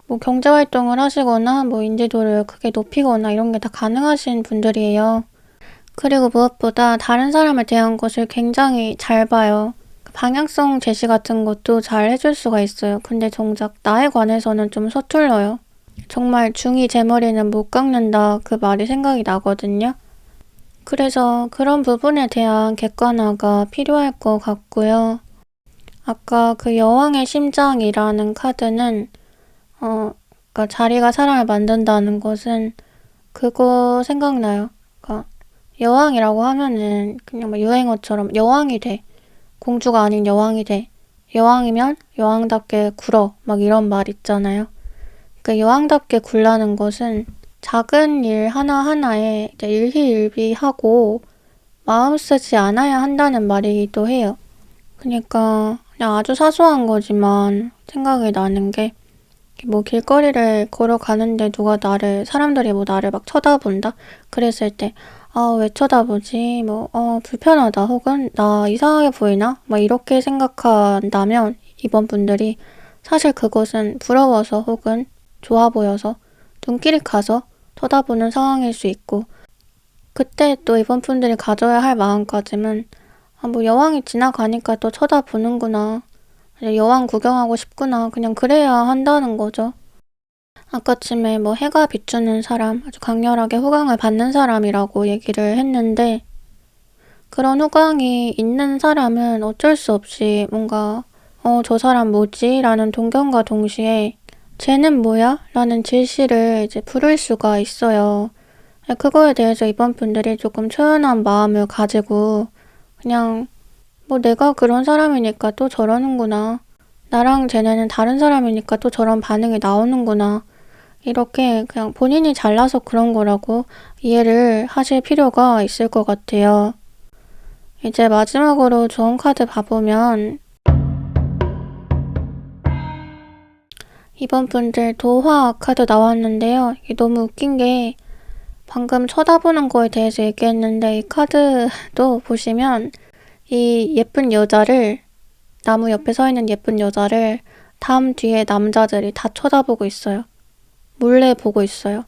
뭐 경제활동을 하시거나 뭐 인지도를 크게 높이거나 이런 게 다 가능하신 분들이에요. 그리고 무엇보다 다른 사람을 대한 것을 굉장히 잘 봐요. 방향성 제시 같은 것도 잘 해줄 수가 있어요. 근데 정작 나에 관해서는 좀 서툴러요. 정말 중이 제 머리는 못 깎는다 그 말이 생각이 나거든요. 그래서 그런 부분에 대한 객관화가 필요할 것 같고요. 아까 그 여왕의 심장이라는 카드는 그러니까 자리가 사람을 만든다는 것은 그거 생각나요. 그러니까 여왕이라고 하면은 그냥 막 유행어처럼 여왕이 돼. 공주가 아닌 여왕이 돼. 여왕이면 여왕답게 굴어. 막 이런 말 있잖아요. 그 여왕답게 굴라는 것은 작은 일 하나하나에 이제 일희일비하고 마음 쓰지 않아야 한다는 말이기도 해요. 그러니까 그냥 아주 사소한 거지만 생각이 나는 게 뭐 길거리를 걸어가는데 사람들이 뭐 나를 막 쳐다본다? 그랬을 때 왜 쳐다보지? 불편하다. 혹은 나 이상하게 보이나? 막 이렇게 생각한다면 이번 분들이 사실 그것은 부러워서 혹은 좋아 보여서 눈길이 가서 쳐다보는 상황일 수 있고 그때 또 이번 분들이 가져야 할 마음가짐은 뭐 여왕이 지나가니까 또 쳐다보는구나. 여왕 구경하고 싶구나. 그냥 그래야 한다는 거죠. 아까쯤에 뭐 해가 비추는 사람, 아주 강렬하게 호강을 받는 사람이라고 얘기를 했는데 그런 호강이 있는 사람은 어쩔 수 없이 뭔가 저 사람 뭐지? 라는 동경과 동시에 쟤는 뭐야? 라는 질시를 이제 부를 수가 있어요. 그거에 대해서 이번 분들이 조금 초연한 마음을 가지고 그냥 뭐 내가 그런 사람이니까 또 저러는구나. 나랑 쟤네는 다른 사람이니까 또 저런 반응이 나오는구나. 이렇게 그냥 본인이 잘나서 그런 거라고 이해를 하실 필요가 있을 것 같아요. 이제 마지막으로 좋은 카드 봐보면 이번 분들 도화 카드 나왔는데요. 이게 너무 웃긴 게 방금 쳐다보는 거에 대해서 얘기했는데 이 카드도 보시면 이 예쁜 여자를 나무 옆에 서 있는 예쁜 여자를 담 뒤에 남자들이 다 쳐다보고 있어요. 몰래 보고 있어요.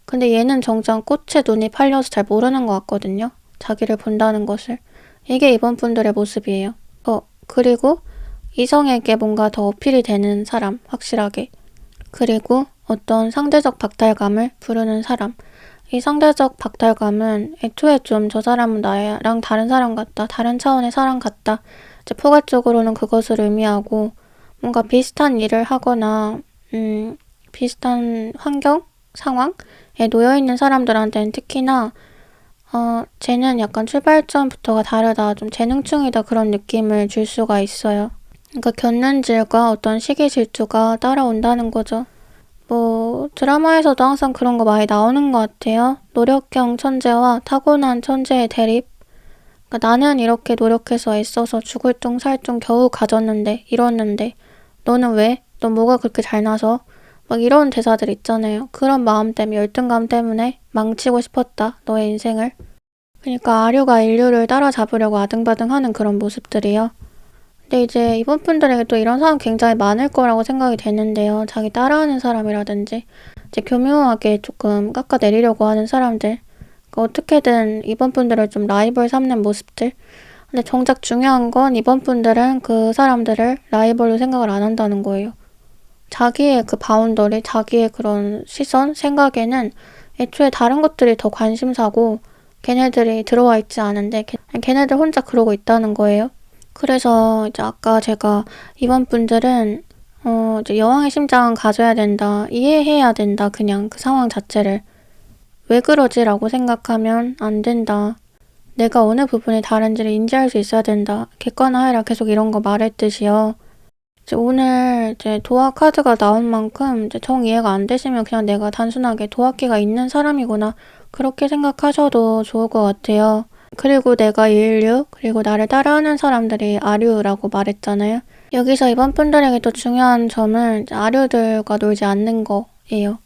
근데 얘는 정작 꽃에 눈이 팔려서 잘 모르는 것 같거든요. 자기를 본다는 것을. 이게 이번 분들의 모습이에요. 그리고 이성에게 뭔가 더 어필이 되는 사람, 확실하게. 그리고 어떤 상대적 박탈감을 부르는 사람. 이 상대적 박탈감은 애초에 좀 저 사람은 나랑 다른 사람 같다, 다른 차원의 사람 같다. 이제 포괄적으로는 그것을 의미하고 뭔가 비슷한 일을 하거나 비슷한 환경? 상황에 놓여있는 사람들한테는 특히나 쟤는 약간 출발점부터가 다르다, 좀 재능충이다, 그런 느낌을 줄 수가 있어요. 그러니까 겪는 질과 어떤 시기 질투가 따라온다는 거죠. 뭐 드라마에서도 항상 그런 거 많이 나오는 것 같아요. 노력형 천재와 타고난 천재의 대립. 그러니까 나는 이렇게 노력해서 애써서 죽을 둥 살 둥 겨우 가졌는데, 이뤘는데 너는 왜? 너 뭐가 그렇게 잘나서? 막 이런 대사들 있잖아요. 그런 마음 때문에, 열등감 때문에 망치고 싶었다, 너의 인생을. 그러니까 아류가 인류를 따라잡으려고 아등바등하는 그런 모습들이요. 근데 이제 이번 분들에게 또 이런 사람 굉장히 많을 거라고 생각이 되는데요. 자기 따라하는 사람이라든지 이제 교묘하게 조금 깎아내리려고 하는 사람들, 그러니까 어떻게든 이번 분들을 좀 라이벌 삼는 모습들. 근데 정작 중요한 건 이번 분들은 그 사람들을 라이벌로 생각을 안 한다는 거예요. 자기의 그 바운더리, 자기의 그런 시선, 생각에는 애초에 다른 것들이 더 관심사고, 걔네들이 들어와 있지 않은데 걔네들 혼자 그러고 있다는 거예요. 그래서 이제 아까 제가 이번 분들은 이제 여왕의 심장은 가져야 된다, 이해해야 된다, 그냥 그 상황 자체를. 왜 그러지라고 생각하면 안 된다. 내가 어느 부분이 다른지를 인지할 수 있어야 된다. 객관화해라, 계속 이런 거 말했듯이요. 이제 오늘 이제 도화 카드가 나온 만큼 이제 정 이해가 안 되시면 그냥 내가 단순하게 도화기가 있는 사람이구나, 그렇게 생각하셔도 좋을 것 같아요. 그리고 내가 인류, 그리고 나를 따라하는 사람들이 아류라고 말했잖아요. 여기서 이번 분들에게 또 중요한 점은 이제 아류들과 놀지 않는 거예요.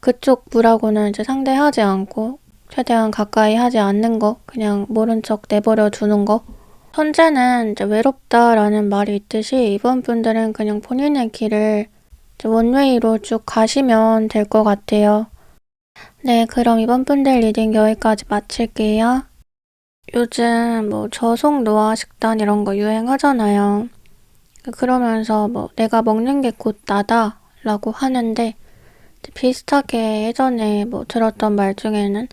그쪽 부라고는 이제 상대하지 않고 최대한 가까이 하지 않는 거, 그냥 모른 척 내버려 두는 거. 천재는 이제 외롭다라는 말이 있듯이 이번 분들은 그냥 본인의 길을 이제 원웨이로 쭉 가시면 될 것 같아요. 네, 그럼 이번 분들 리딩 여기까지 마칠게요. 요즘 뭐 저속 노화 식단 이런 거 유행하잖아요. 그러면서 뭐 내가 먹는 게 곧 나다 라고 하는데, 비슷하게 예전에 뭐 들었던 말 중에는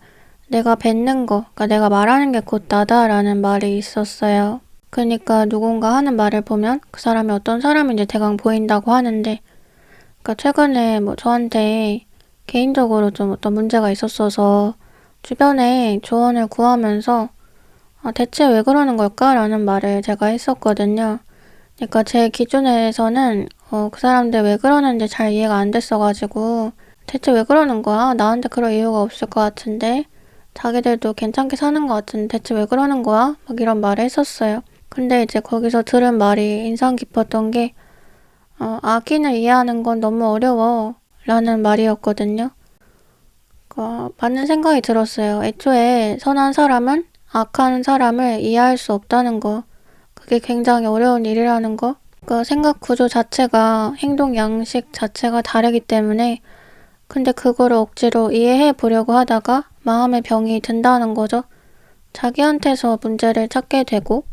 내가 뱉는 거, 그러니까 내가 말하는 게 곧 나다라는 말이 있었어요. 그러니까 누군가 하는 말을 보면 그 사람이 어떤 사람인지 대강 보인다고 하는데, 그러니까 최근에 뭐 저한테 개인적으로 좀 어떤 문제가 있었어서 주변에 조언을 구하면서 대체 왜 그러는 걸까? 라는 말을 제가 했었거든요. 그러니까 제 기준에서는 그 사람들 왜 그러는지 잘 이해가 안 됐어가지고, 대체 왜 그러는 거야? 나한테 그럴 이유가 없을 것 같은데, 자기들도 괜찮게 사는 것 같은데 대체 왜 그러는 거야? 막 이런 말을 했었어요. 근데 이제 거기서 들은 말이 인상 깊었던 게 악인을 이해하는 건 너무 어려워 라는 말이었거든요. 맞는 생각이 들었어요. 애초에 선한 사람은 악한 사람을 이해할 수 없다는 거, 그게 굉장히 어려운 일이라는 거. 그 생각 구조 자체가, 행동 양식 자체가 다르기 때문에, 근데 그거를 억지로 이해해 보려고 하다가 마음의 병이 든다는 거죠. 자기한테서 문제를 찾게 되고.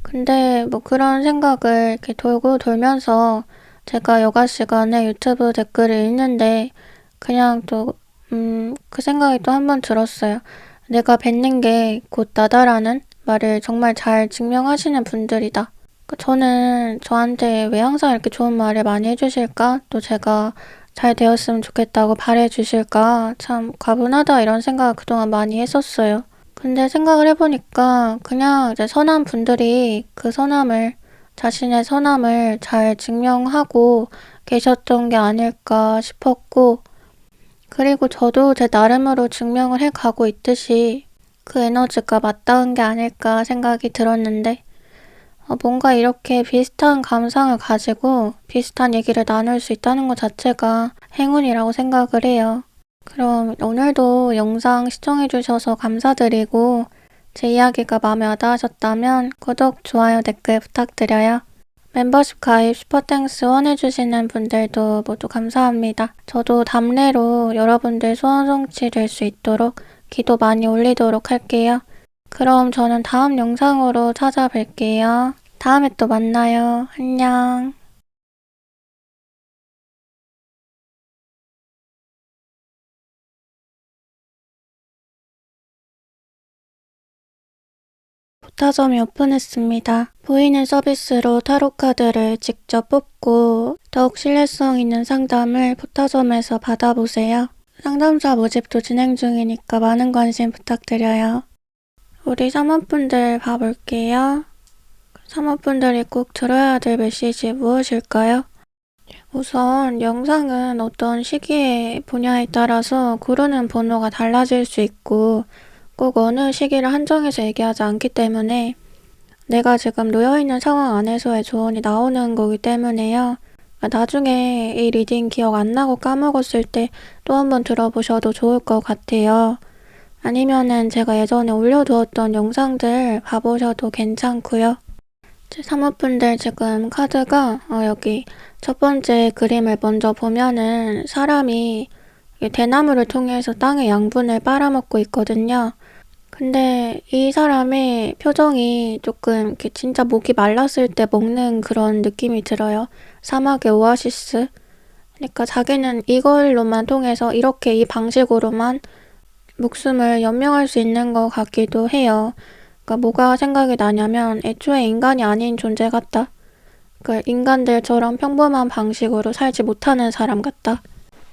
근데 뭐 그런 생각을 이렇게 돌고 돌면서 제가 여가 시간에 유튜브 댓글을 읽는데 그냥 또 그 생각이 또 한 번 들었어요. 내가 뱉는 게 곧 나다라는 말을 정말 잘 증명하시는 분들이다. 저는 저한테 왜 항상 이렇게 좋은 말을 많이 해주실까? 또 제가 잘 되었으면 좋겠다고 바래주실까? 참 과분하다, 이런 생각을 그동안 많이 했었어요. 근데 생각을 해보니까 그냥 이제 선한 분들이 그 선함을, 자신의 선함을 잘 증명하고 계셨던 게 아닐까 싶었고, 그리고 저도 제 나름으로 증명을 해가고 있듯이 그 에너지가 맞닿은 게 아닐까 생각이 들었는데, 뭔가 이렇게 비슷한 감상을 가지고 비슷한 얘기를 나눌 수 있다는 것 자체가 행운이라고 생각을 해요. 그럼 오늘도 영상 시청해주셔서 감사드리고, 제 이야기가 마음에 와닿으셨다면 구독, 좋아요, 댓글 부탁드려요. 멤버십 가입, 슈퍼땡스 후원해주시는 분들도 모두 감사합니다. 저도 답례로 여러분들 소원 성취 될 수 있도록 기도 많이 올리도록 할게요. 그럼 저는 다음 영상으로 찾아뵐게요. 다음에 또 만나요. 안녕. 포타점이 오픈했습니다. 보이는 서비스로 타로카드를 직접 뽑고 더욱 신뢰성 있는 상담을 포타점에서 받아보세요. 상담사 모집도 진행 중이니까 많은 관심 부탁드려요. 우리 사모분들 봐볼게요. 사모분들이 꼭 들어야 될 메시지 무엇일까요? 우선 영상은 어떤 시기의 분야에 따라서 고르는 번호가 달라질 수 있고 꼭 어느 시기를 한정해서 얘기하지 않기 때문에 내가 지금 놓여있는 상황 안에서의 조언이 나오는 거기 때문에요. 나중에 이 리딩 기억 안 나고 까먹었을 때 또 한번 들어보셔도 좋을 것 같아요. 아니면은 제가 예전에 올려두었던 영상들 봐보셔도 괜찮고요. 제 사모분들 지금 카드가 여기 첫 번째 그림을 먼저 보면은 사람이 대나무를 통해서 땅의 양분을 빨아먹고 있거든요. 근데 이 사람의 표정이 조금 이렇게 진짜 목이 말랐을 때 먹는 그런 느낌이 들어요. 사막의 오아시스. 그러니까 자기는 이걸로만 통해서 이렇게 이 방식으로만 목숨을 연명할 수 있는 것 같기도 해요. 그러니까 뭐가 생각이 나냐면 애초에 인간이 아닌 존재 같다. 그러니까 인간들처럼 평범한 방식으로 살지 못하는 사람 같다.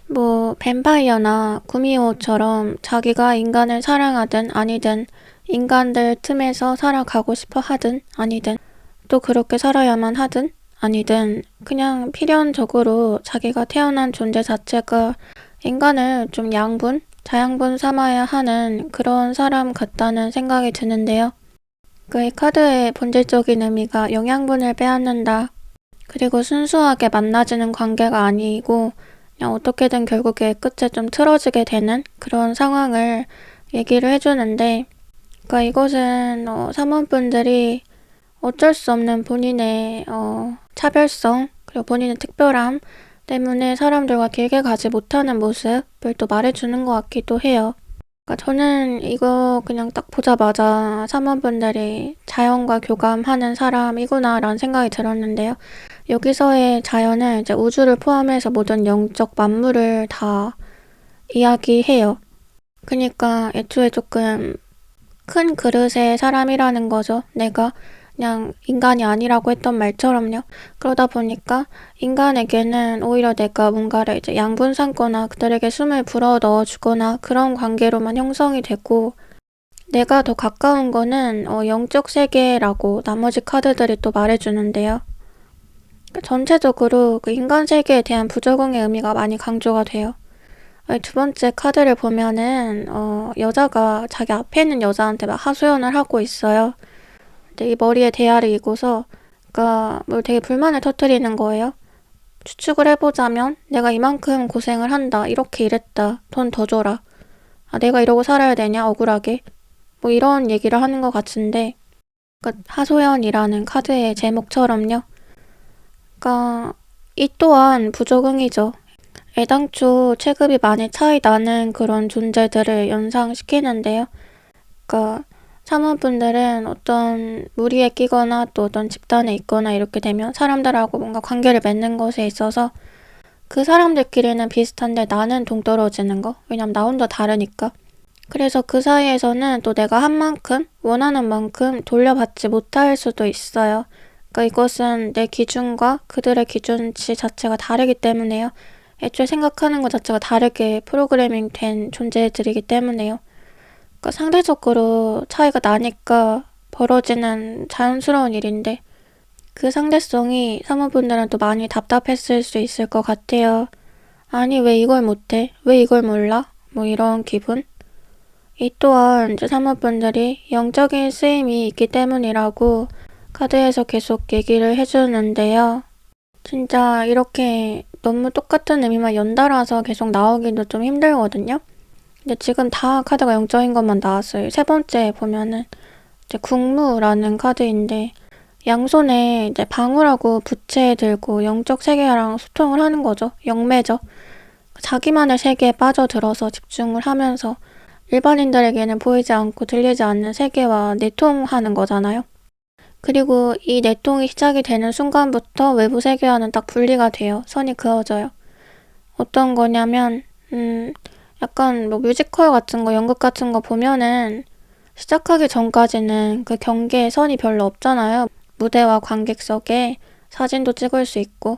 뭐 뱀파이어나 구미호처럼 자기가 인간을 사랑하든 아니든 인간들 틈에서 살아가고 싶어 하든 아니든 또 그렇게 살아야만 하든 아니든 그냥 필연적으로 자기가 태어난 존재 자체가 인간을 좀 양분, 자양분 삼아야 하는 그런 사람 같다는 생각이 드는데요. 이 카드의 본질적인 의미가 영양분을 빼앗는다. 그리고 순수하게 만나지는 관계가 아니고 그냥 어떻게든 결국에 끝에 좀 틀어지게 되는 그런 상황을 얘기를 해주는데 그러니까 이것은 사모분들이 어쩔 수 없는 본인의 차별성 그리고 본인의 특별함 때문에 사람들과 길게 가지 못하는 모습을 또 말해주는 것 같기도 해요. 그러니까 저는 이거 그냥 딱 보자마자 사모분들이 자연과 교감하는 사람이구나 라는 생각이 들었는데요. 여기서의 자연은 이제 우주를 포함해서 모든 영적 만물을 다 이야기해요. 그러니까 애초에 조금 큰 그릇의 사람이라는 거죠. 내가 그냥 인간이 아니라고 했던 말처럼요. 그러다 보니까 인간에게는 오히려 내가 뭔가를 이제 양분 삼거나 그들에게 숨을 불어 넣어주거나 그런 관계로만 형성이 되고 내가 더 가까운 거는 영적 세계라고 나머지 카드들이 또 말해주는데요. 전체적으로 그 인간 세계에 대한 부적응의 의미가 많이 강조가 돼요. 두 번째 카드를 보면은 여자가 자기 앞에 있는 여자한테 막 하소연을 하고 있어요. 근데 이 머리에 대야를 이고서 그러니까 뭘 되게 불만을 터뜨리는 거예요. 추측을 해보자면 내가 이만큼 고생을 한다. 이렇게 일했다. 돈 더 줘라. 내가 이러고 살아야 되냐? 억울하게. 뭐 이런 얘기를 하는 것 같은데 그러니까 하소연이라는 카드의 제목처럼요. 그러니까 이 또한 부적응이죠. 애당초 체급이 많이 차이 나는 그런 존재들을 연상시키는데요. 그러니까 사모분들은 어떤 무리에 끼거나 또 어떤 집단에 있거나 이렇게 되면 사람들하고 뭔가 관계를 맺는 것에 있어서 그 사람들끼리는 비슷한데 나는 동떨어지는 거. 왜냐면 나 혼자 다르니까. 그래서 그 사이에서는 또 내가 한 만큼 원하는 만큼 돌려받지 못할 수도 있어요. 그러니까 이것은 내 기준과 그들의 기준치 자체가 다르기 때문에요. 애초에 생각하는 것 자체가 다르게 프로그래밍 된 존재들이기 때문에요. 그러니까 상대적으로 차이가 나니까 벌어지는 자연스러운 일인데 그 상대성이 사모분들은 또 많이 답답했을 수 있을 것 같아요. 아니 왜 이걸 못해? 왜 이걸 몰라? 뭐 이런 기분? 이 또한 이제 사모분들이 영적인 쓰임이 있기 때문이라고 카드에서 계속 얘기를 해주는데요. 진짜 이렇게 너무 똑같은 의미만 연달아서 계속 나오기도 좀 힘들거든요. 근데 지금 다 카드가 영적인 것만 나왔어요. 세 번째 보면은 이제 국무라는 카드인데 양손에 이제 방울하고 부채 들고 영적 세계랑 소통을 하는 거죠. 영매죠. 자기만의 세계에 빠져들어서 집중을 하면서 일반인들에게는 보이지 않고 들리지 않는 세계와 내통하는 거잖아요. 그리고 이 내통이 시작이 되는 순간부터 외부 세계와는 딱 분리가 돼요. 선이 그어져요. 어떤 거냐면 약간 뭐 뮤지컬 같은 거, 연극 같은 거 보면은 시작하기 전까지는 그 경계에 선이 별로 없잖아요. 무대와 관객석에 사진도 찍을 수 있고.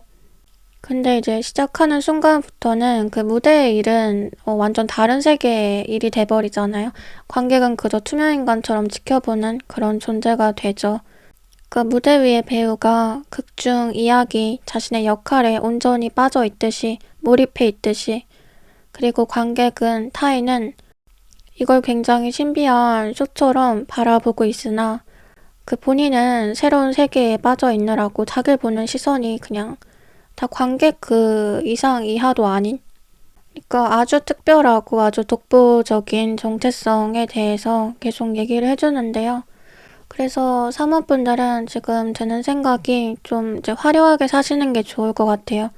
근데 이제 시작하는 순간부터는 그 무대의 일은 완전 다른 세계의 일이 돼버리잖아요. 관객은 그저 투명인간처럼 지켜보는 그런 존재가 되죠. 그 무대 위의 배우가 극중 이야기, 자신의 역할에 온전히 빠져 있듯이, 몰입해 있듯이, 그리고 관객은, 타인은 이걸 굉장히 신비한 쇼처럼 바라보고 있으나 그 본인은 새로운 세계에 빠져 있느라고 자기를 보는 시선이 그냥 다 관객 그 이상 이하도 아닌, 그러니까 아주 특별하고 아주 독보적인 정체성에 대해서 계속 얘기를 해주는데요. 그래서 사모분들은 지금 드는 생각이 좀 이제 화려하게 사시는 게 좋을 것 같아요.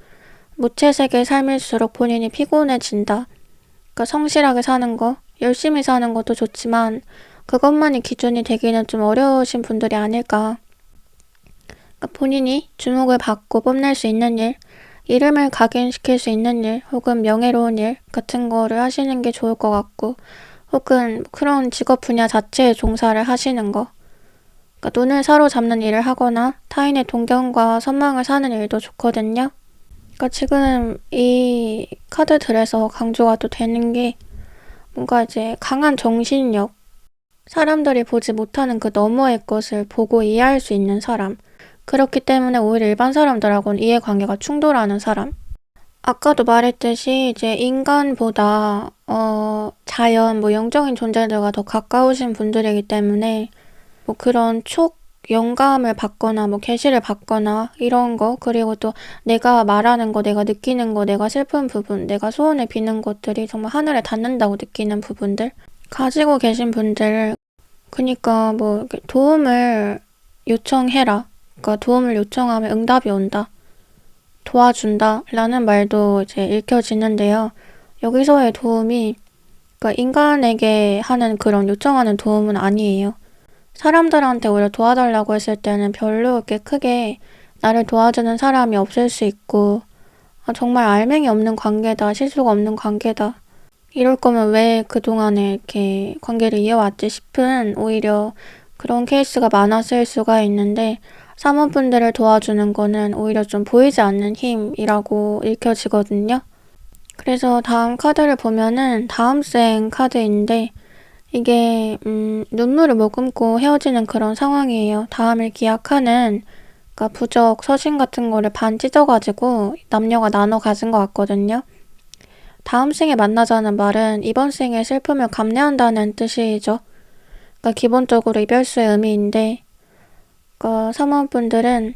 무채색의 삶일수록 본인이 피곤해진다. 그러니까 성실하게 사는 거, 열심히 사는 것도 좋지만 그것만이 기준이 되기는 좀 어려우신 분들이 아닐까. 그러니까 본인이 주목을 받고 뽐낼 수 있는 일, 이름을 각인시킬 수 있는 일, 혹은 명예로운 일 같은 거를 하시는 게 좋을 것 같고, 혹은 그런 직업 분야 자체에 종사를 하시는 거. 그러니까 눈을 사로잡는 일을 하거나 타인의 동경과 선망을 사는 일도 좋거든요. 그러니까 지금 이 카드들에서 강조가 또 되는 게 뭔가 이제 강한 정신력, 사람들이 보지 못하는 그 너머의 것을 보고 이해할 수 있는 사람. 그렇기 때문에 오히려 일반 사람들하고는 이해관계가 충돌하는 사람. 아까도 말했듯이 이제 인간보다 자연, 영적인 존재들과 더 가까우신 분들이기 때문에 그런 영감을 받거나 계시를 받거나 이런 거, 그리고 또 내가 말하는 거, 내가 느끼는 거, 내가 슬픈 부분, 내가 소원을 비는 것들이 정말 하늘에 닿는다고 느끼는 부분들 가지고 계신 분들, 그니까 이렇게 도움을 요청해라. 그러니까 도움을 요청하면 응답이 온다. 도와준다. 라는 말도 이제 읽혀지는데요. 여기서의 도움이 그러니까 인간에게 하는 그런 요청하는 도움은 아니에요. 사람들한테 오히려 도와달라고 했을 때는 별로 이렇게 크게 나를 도와주는 사람이 없을 수 있고, 정말 알맹이 없는 관계다, 실수가 없는 관계다. 이럴 거면 왜 그동안에 이렇게 관계를 이어왔지 싶은 오히려 그런 케이스가 많았을 수가 있는데, 사모분들을 도와주는 거는 오히려 좀 보이지 않는 힘이라고 읽혀지거든요. 그래서 다음 카드를 보면은 다음 생 카드인데, 이게 눈물을 머금고 헤어지는 그런 상황이에요. 다음을 기약하는, 그러니까 부적, 서신 같은 거를 반 찢어가지고 남녀가 나눠 가진 것 같거든요. 다음 생에 만나자는 말은 이번 생의 슬픔을 감내한다는 뜻이죠. 그러니까 기본적으로 이별수의 의미인데, 그러니까 사모분들은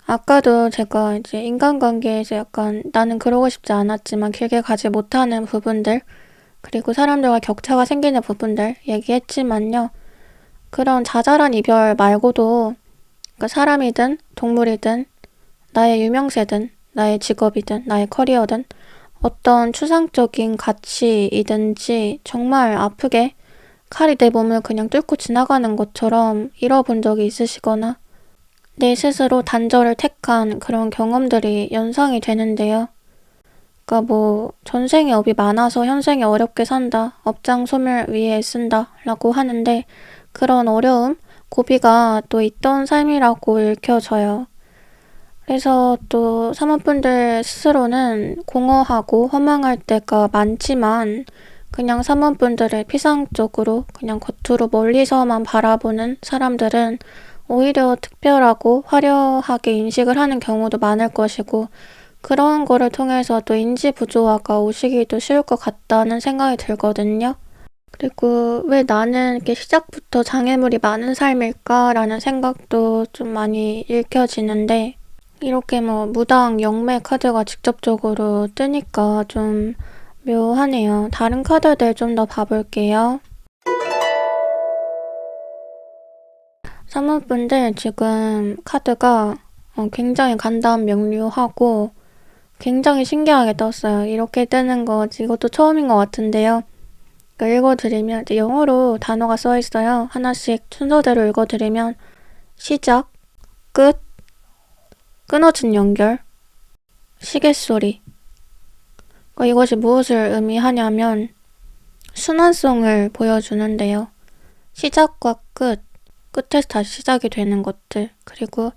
아까도 제가 이제 인간관계에서 약간 나는 그러고 싶지 않았지만 길게 가지 못하는 부분들, 그리고 사람들과 격차가 생기는 부분들 얘기했지만요. 그런 자잘한 이별 말고도 그러니까 사람이든 동물이든 나의 유명세든 나의 직업이든 나의 커리어든 어떤 추상적인 가치이든지 정말 아프게 칼이 내 몸을 그냥 뚫고 지나가는 것처럼 잃어본 적이 있으시거나 내 스스로 단절을 택한 그런 경험들이 연상이 되는데요. 그러니까 전생에 업이 많아서 현생에 어렵게 산다, 업장 소멸 위해 애쓴다 라고 하는데 그런 어려움, 고비가 또 있던 삶이라고 읽혀져요. 그래서 또 사모분들 스스로는 공허하고 허망할 때가 많지만 그냥 사모분들을 피상적으로 그냥 겉으로 멀리서만 바라보는 사람들은 오히려 특별하고 화려하게 인식을 하는 경우도 많을 것이고 그런 거를 통해서 또 인지 부조화가 오시기도 쉬울 것 같다는 생각이 들거든요. 그리고 왜 나는 이렇게 시작부터 장애물이 많은 삶일까라는 생각도 좀 많이 읽혀지는데 이렇게 무당, 영매 카드가 직접적으로 뜨니까 좀 묘하네요. 다른 카드들 좀 더 봐볼게요. 사모분들 지금 카드가 굉장히 간단 명료하고 굉장히 신기하게 떴어요. 이렇게 뜨는 거 이것도 처음인 것 같은데요. 그러니까 읽어드리면 이제 영어로 단어가 써 있어요. 하나씩 순서대로 읽어드리면 시작, 끝, 끊어진 연결, 시계소리. 그러니까 이것이 무엇을 의미하냐면 순환성을 보여주는데요. 시작과 끝, 끝에서 다시 시작이 되는 것들, 그리고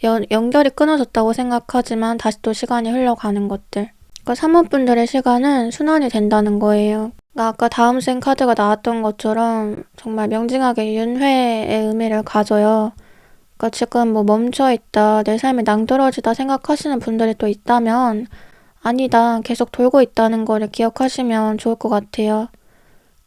연결이 끊어졌다고 생각하지만 다시 또 시간이 흘러가는 것들. 그러니까 사모분들의 시간은 순환이 된다는 거예요. 그러니까 아까 다음 생 카드가 나왔던 것처럼 정말 명징하게 윤회의 의미를 가져요. 그러니까 지금 뭐 멈춰있다, 내 삶이 낭떠러지다 생각하시는 분들이 또 있다면 아니다, 계속 돌고 있다는 거를 기억하시면 좋을 것 같아요.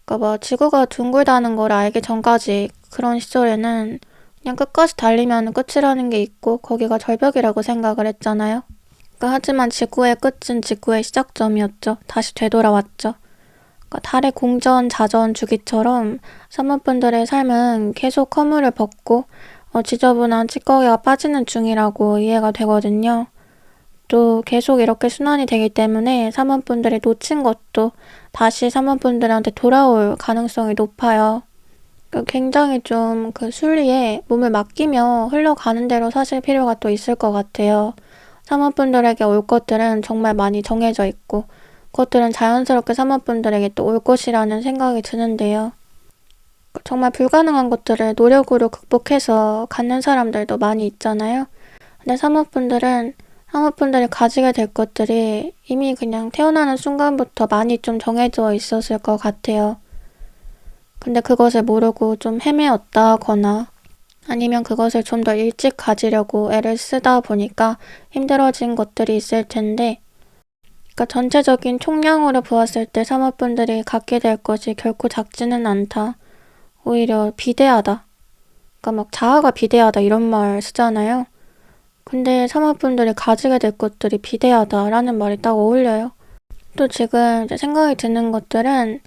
그러니까 뭐 지구가 둥글다는 걸 알기 전까지 그런 시절에는 그냥 끝까지 달리면 끝이라는 게 있고 거기가 절벽이라고 생각을 했잖아요. 그러니까 하지만 지구의 끝은 지구의 시작점이었죠. 다시 되돌아왔죠. 그러니까 달의 공전, 자전, 주기처럼 사모분들의 삶은 계속 허물을 벗고 지저분한 찌꺼기가 빠지는 중이라고 이해가 되거든요. 또 계속 이렇게 순환이 되기 때문에 사모분들이 놓친 것도 다시 사모분들한테 돌아올 가능성이 높아요. 굉장히 좀 그 순리에 몸을 맡기며 흘러가는 대로 사실 필요가 또 있을 것 같아요. 사모분들에게 올 것들은 정말 많이 정해져 있고 그것들은 자연스럽게 사모분들에게 또 올 것이라는 생각이 드는데요. 정말 불가능한 것들을 노력으로 극복해서 갖는 사람들도 많이 있잖아요. 근데 사모분들이 가지게 될 것들이 이미 그냥 태어나는 순간부터 많이 좀 정해져 있었을 것 같아요. 근데 그것을 모르고 좀 헤매었다거나 아니면 그것을 좀 더 일찍 가지려고 애를 쓰다 보니까 힘들어진 것들이 있을 텐데, 그러니까 전체적인 총량으로 보았을 때 사모분들이 갖게 될 것이 결코 작지는 않다. 오히려 비대하다. 그러니까 막 자아가 비대하다 이런 말 쓰잖아요. 근데 사모분들이 가지게 될 것들이 비대하다라는 말이 딱 어울려요. 또 지금 이제 생각이 드는 것들은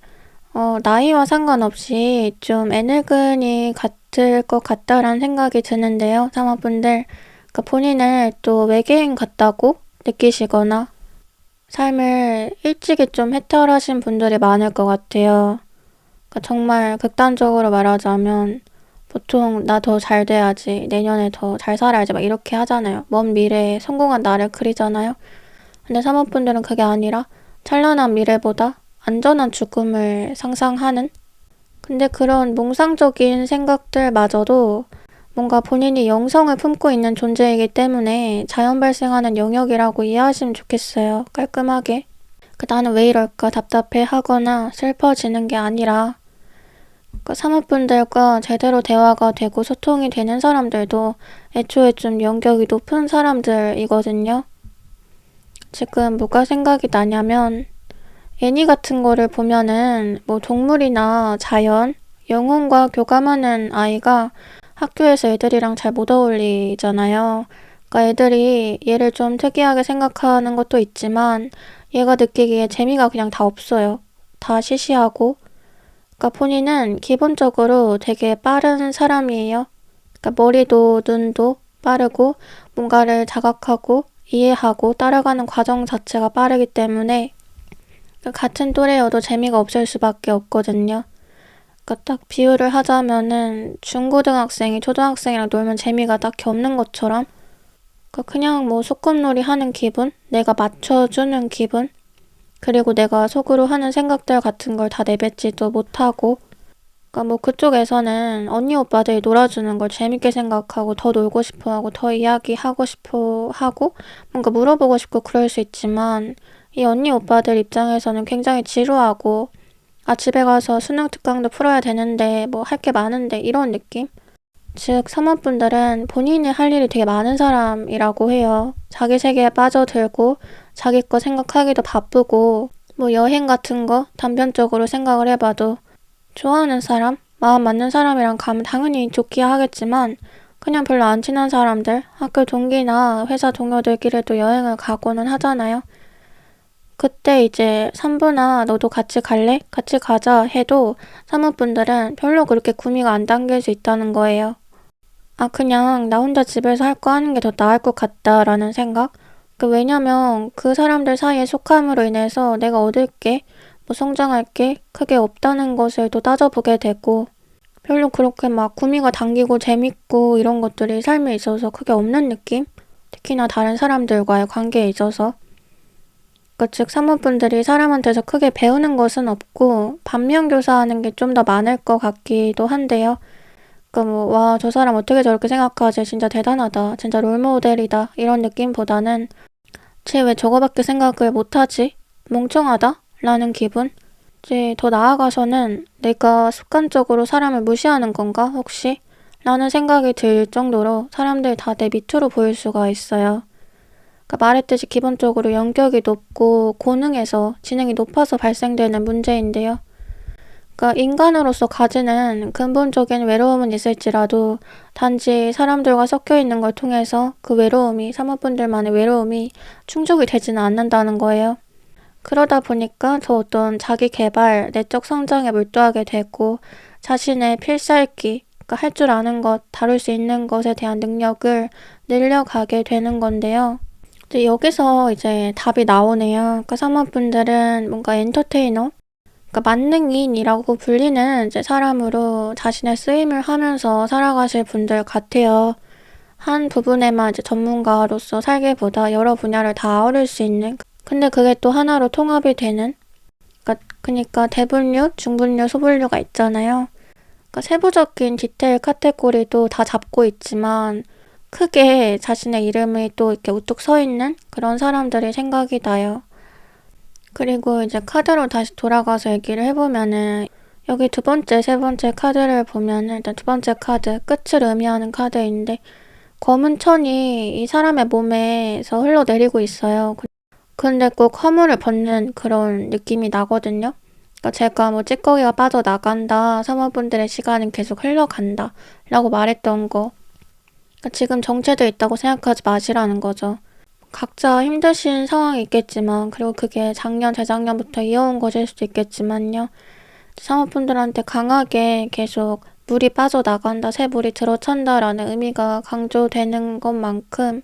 나이와 상관없이 좀 애늙은이 같을 것 같다라는 생각이 드는데요. 사모분들. 그러니까 본인을 또 외계인 같다고 느끼시거나 삶을 일찍이 좀 해탈하신 분들이 많을 것 같아요. 그러니까 정말 극단적으로 말하자면 보통 나 더 잘 돼야지, 내년에 더 잘 살아야지 막 이렇게 하잖아요. 먼 미래에 성공한 나를 그리잖아요. 근데 사모분들은 그게 아니라 찬란한 미래보다 안전한 죽음을 상상하는? 근데 그런 몽상적인 생각들마저도 뭔가 본인이 영성을 품고 있는 존재이기 때문에 자연 발생하는 영역이라고 이해하시면 좋겠어요. 깔끔하게. 나는 왜 이럴까 답답해 하거나 슬퍼지는 게 아니라 사모분들과 제대로 대화가 되고 소통이 되는 사람들도 애초에 좀 연격이 높은 사람들이거든요. 지금 뭐가 생각이 나냐면 애니 같은 거를 보면은 뭐 동물이나 자연, 영혼과 교감하는 아이가 학교에서 애들이랑 잘 못 어울리잖아요. 그러니까 애들이 얘를 좀 특이하게 생각하는 것도 있지만 얘가 느끼기에 재미가 그냥 다 없어요. 다 시시하고. 그러니까 본인은 기본적으로 되게 빠른 사람이에요. 그러니까 머리도 눈도 빠르고 뭔가를 자각하고 이해하고 따라가는 과정 자체가 빠르기 때문에 같은 또래여도 재미가 없을 수밖에 없거든요. 그러니까 딱 비유를 하자면은 중고등학생이 초등학생이랑 놀면 재미가 딱히 없는 것처럼 그냥 뭐 소꿉놀이 하는 기분? 내가 맞춰주는 기분? 그리고 내가 속으로 하는 생각들 같은 걸 다 내뱉지도 못하고 그러니까 뭐 그쪽에서는 언니 오빠들이 놀아주는 걸 재밌게 생각하고 더 놀고 싶어 하고 더 이야기하고 싶어 하고 뭔가 물어보고 싶고 그럴 수 있지만 이 언니 오빠들 입장에서는 굉장히 지루하고 집에 가서 수능 특강도 풀어야 되는데 뭐 할 게 많은데 이런 느낌? 즉 사모분들은 본인이 할 일이 되게 많은 사람이라고 해요. 자기 세계에 빠져들고 자기 거 생각하기도 바쁘고 뭐 여행 같은 거 단편적으로 생각을 해봐도 좋아하는 사람, 마음 맞는 사람이랑 가면 당연히 좋기야 하겠지만 그냥 별로 안 친한 사람들, 학교 동기나 회사 동료들끼리도 여행을 가고는 하잖아요. 그때 이제 산부나 너도 같이 갈래? 같이 가자 해도 사모분들은 별로 그렇게 구미가 안 당길 수 있다는 거예요. 그냥 나 혼자 집에서 할 거 하는 게 더 나을 것 같다라는 생각? 왜냐면 그 사람들 사이에 속함으로 인해서 내가 얻을 게, 뭐 성장할 게 크게 없다는 것을 또 따져보게 되고 별로 그렇게 막 구미가 당기고 재밌고 이런 것들이 삶에 있어서 크게 없는 느낌? 특히나 다른 사람들과의 관계에 있어서. 즉 사모분들이 사람한테서 크게 배우는 것은 없고 반면교사하는 게 좀 더 많을 것 같기도 한데요. 그러니까 뭐, 와, 저 사람 어떻게 저렇게 생각하지? 진짜 대단하다. 진짜 롤모델이다. 이런 느낌보다는 쟤 왜 저거밖에 생각을 못하지? 멍청하다? 라는 기분? 이제 더 나아가서는 내가 습관적으로 사람을 무시하는 건가, 혹시? 라는 생각이 들 정도로 사람들 다 내 밑으로 보일 수가 있어요. 그러니까 말했듯이 기본적으로 연격이 높고 고능에서 지능이 높아서 발생되는 문제인데요. 그러니까 인간으로서 가지는 근본적인 외로움은 있을지라도 단지 사람들과 섞여 있는 걸 통해서 그 외로움이, 사모분들만의 외로움이 충족이 되지는 않는다는 거예요. 그러다 보니까 더 어떤 자기 개발, 내적 성장에 몰두하게 되고 자신의 필살기, 그러니까 할 줄 아는 것, 다룰 수 있는 것에 대한 능력을 늘려가게 되는 건데요. 이제 여기서 이제 답이 나오네요. 그러니까 사모분들은 뭔가 엔터테이너, 그러니까 만능인이라고 불리는 이제 사람으로 자신의 쓰임을 하면서 살아가실 분들 같아요. 한 부분에만 이제 전문가로서 살기보다 여러 분야를 다 아우를 수 있는. 근데 그게 또 하나로 통합이 되는. 그러니까 대분류, 중분류, 소분류가 있잖아요. 그러니까 세부적인 디테일 카테고리도 다 잡고 있지만 크게 자신의 이름이 또 이렇게 우뚝 서 있는 그런 사람들이 생각이 나요. 그리고 이제 카드로 다시 돌아가서 얘기를 해보면은 여기 두 번째, 세 번째 카드를 보면은 일단 두 번째 카드, 끝을 의미하는 카드인데 검은 천이 이 사람의 몸에서 흘러내리고 있어요. 근데 꼭 허물을 벗는 그런 느낌이 나거든요. 그러니까 제가 뭐 찌꺼기가 빠져나간다, 사모분들의 시간은 계속 흘러간다 라고 말했던 거. 그러니까 지금 정체돼 있다고 생각하지 마시라는 거죠. 각자 힘드신 상황이 있겠지만, 그리고 그게 작년, 재작년부터 이어온 것일 수도 있겠지만요. 사모분들한테 강하게 계속 물이 빠져나간다, 새 물이 들어찬다라는 의미가 강조되는 것만큼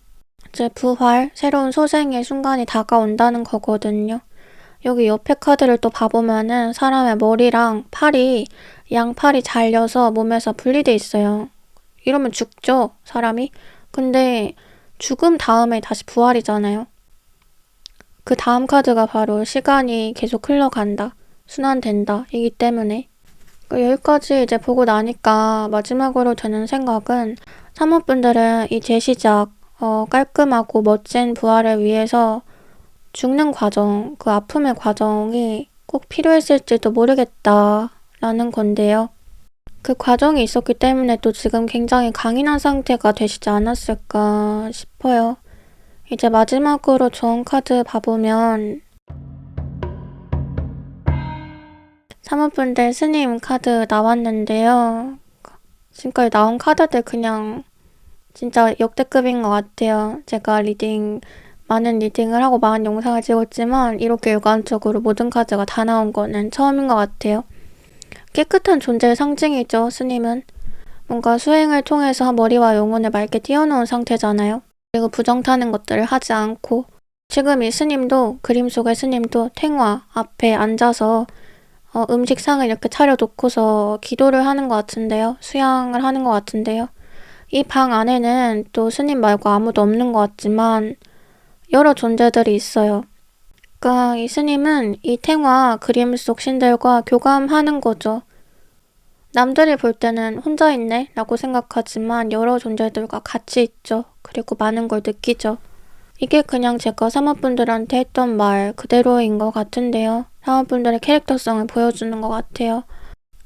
이제 부활, 새로운 소생의 순간이 다가온다는 거거든요. 여기 옆에 카드를 또 봐보면은 사람의 머리랑 팔이, 양팔이 잘려서 몸에서 분리돼 있어요. 이러면 죽죠, 사람이? 근데 죽음 다음에 다시 부활이잖아요. 그 다음 카드가 바로 시간이 계속 흘러간다, 순환된다 이기 때문에 여기까지 이제 보고 나니까 마지막으로 드는 생각은 사모분들은 이 재시작, 깔끔하고 멋진 부활을 위해서 죽는 과정, 그 아픔의 과정이 꼭 필요했을지도 모르겠다라는 건데요. 그 과정이 있었기 때문에 또 지금 굉장히 강인한 상태가 되시지 않았을까 싶어요. 이제 마지막으로 좋은 카드 봐보면 사모분들 스님 카드 나왔는데요. 지금까지 나온 카드들 그냥 진짜 역대급인 것 같아요. 제가 많은 리딩을 하고 많은 영상을 찍었지만 이렇게 일관적으로 모든 카드가 다 나온 거는 처음인 것 같아요. 깨끗한 존재의 상징이죠, 스님은. 뭔가 수행을 통해서 머리와 영혼을 맑게 띄워놓은 상태잖아요. 그리고 부정타는 것들을 하지 않고 지금 이 스님도, 그림 속의 스님도 탱화 앞에 앉아서 음식상을 이렇게 차려놓고서 기도를 하는 것 같은데요. 수양을 하는 것 같은데요. 이 방 안에는 또 스님 말고 아무도 없는 것 같지만 여러 존재들이 있어요. 그러니까 이 스님은 이 탱화 그림 속 신들과 교감하는 거죠. 남들이 볼 때는 혼자 있네 라고 생각하지만 여러 존재들과 같이 있죠. 그리고 많은 걸 느끼죠. 이게 그냥 제가 사모분들한테 했던 말 그대로인 것 같은데요. 사모분들의 캐릭터성을 보여주는 것 같아요.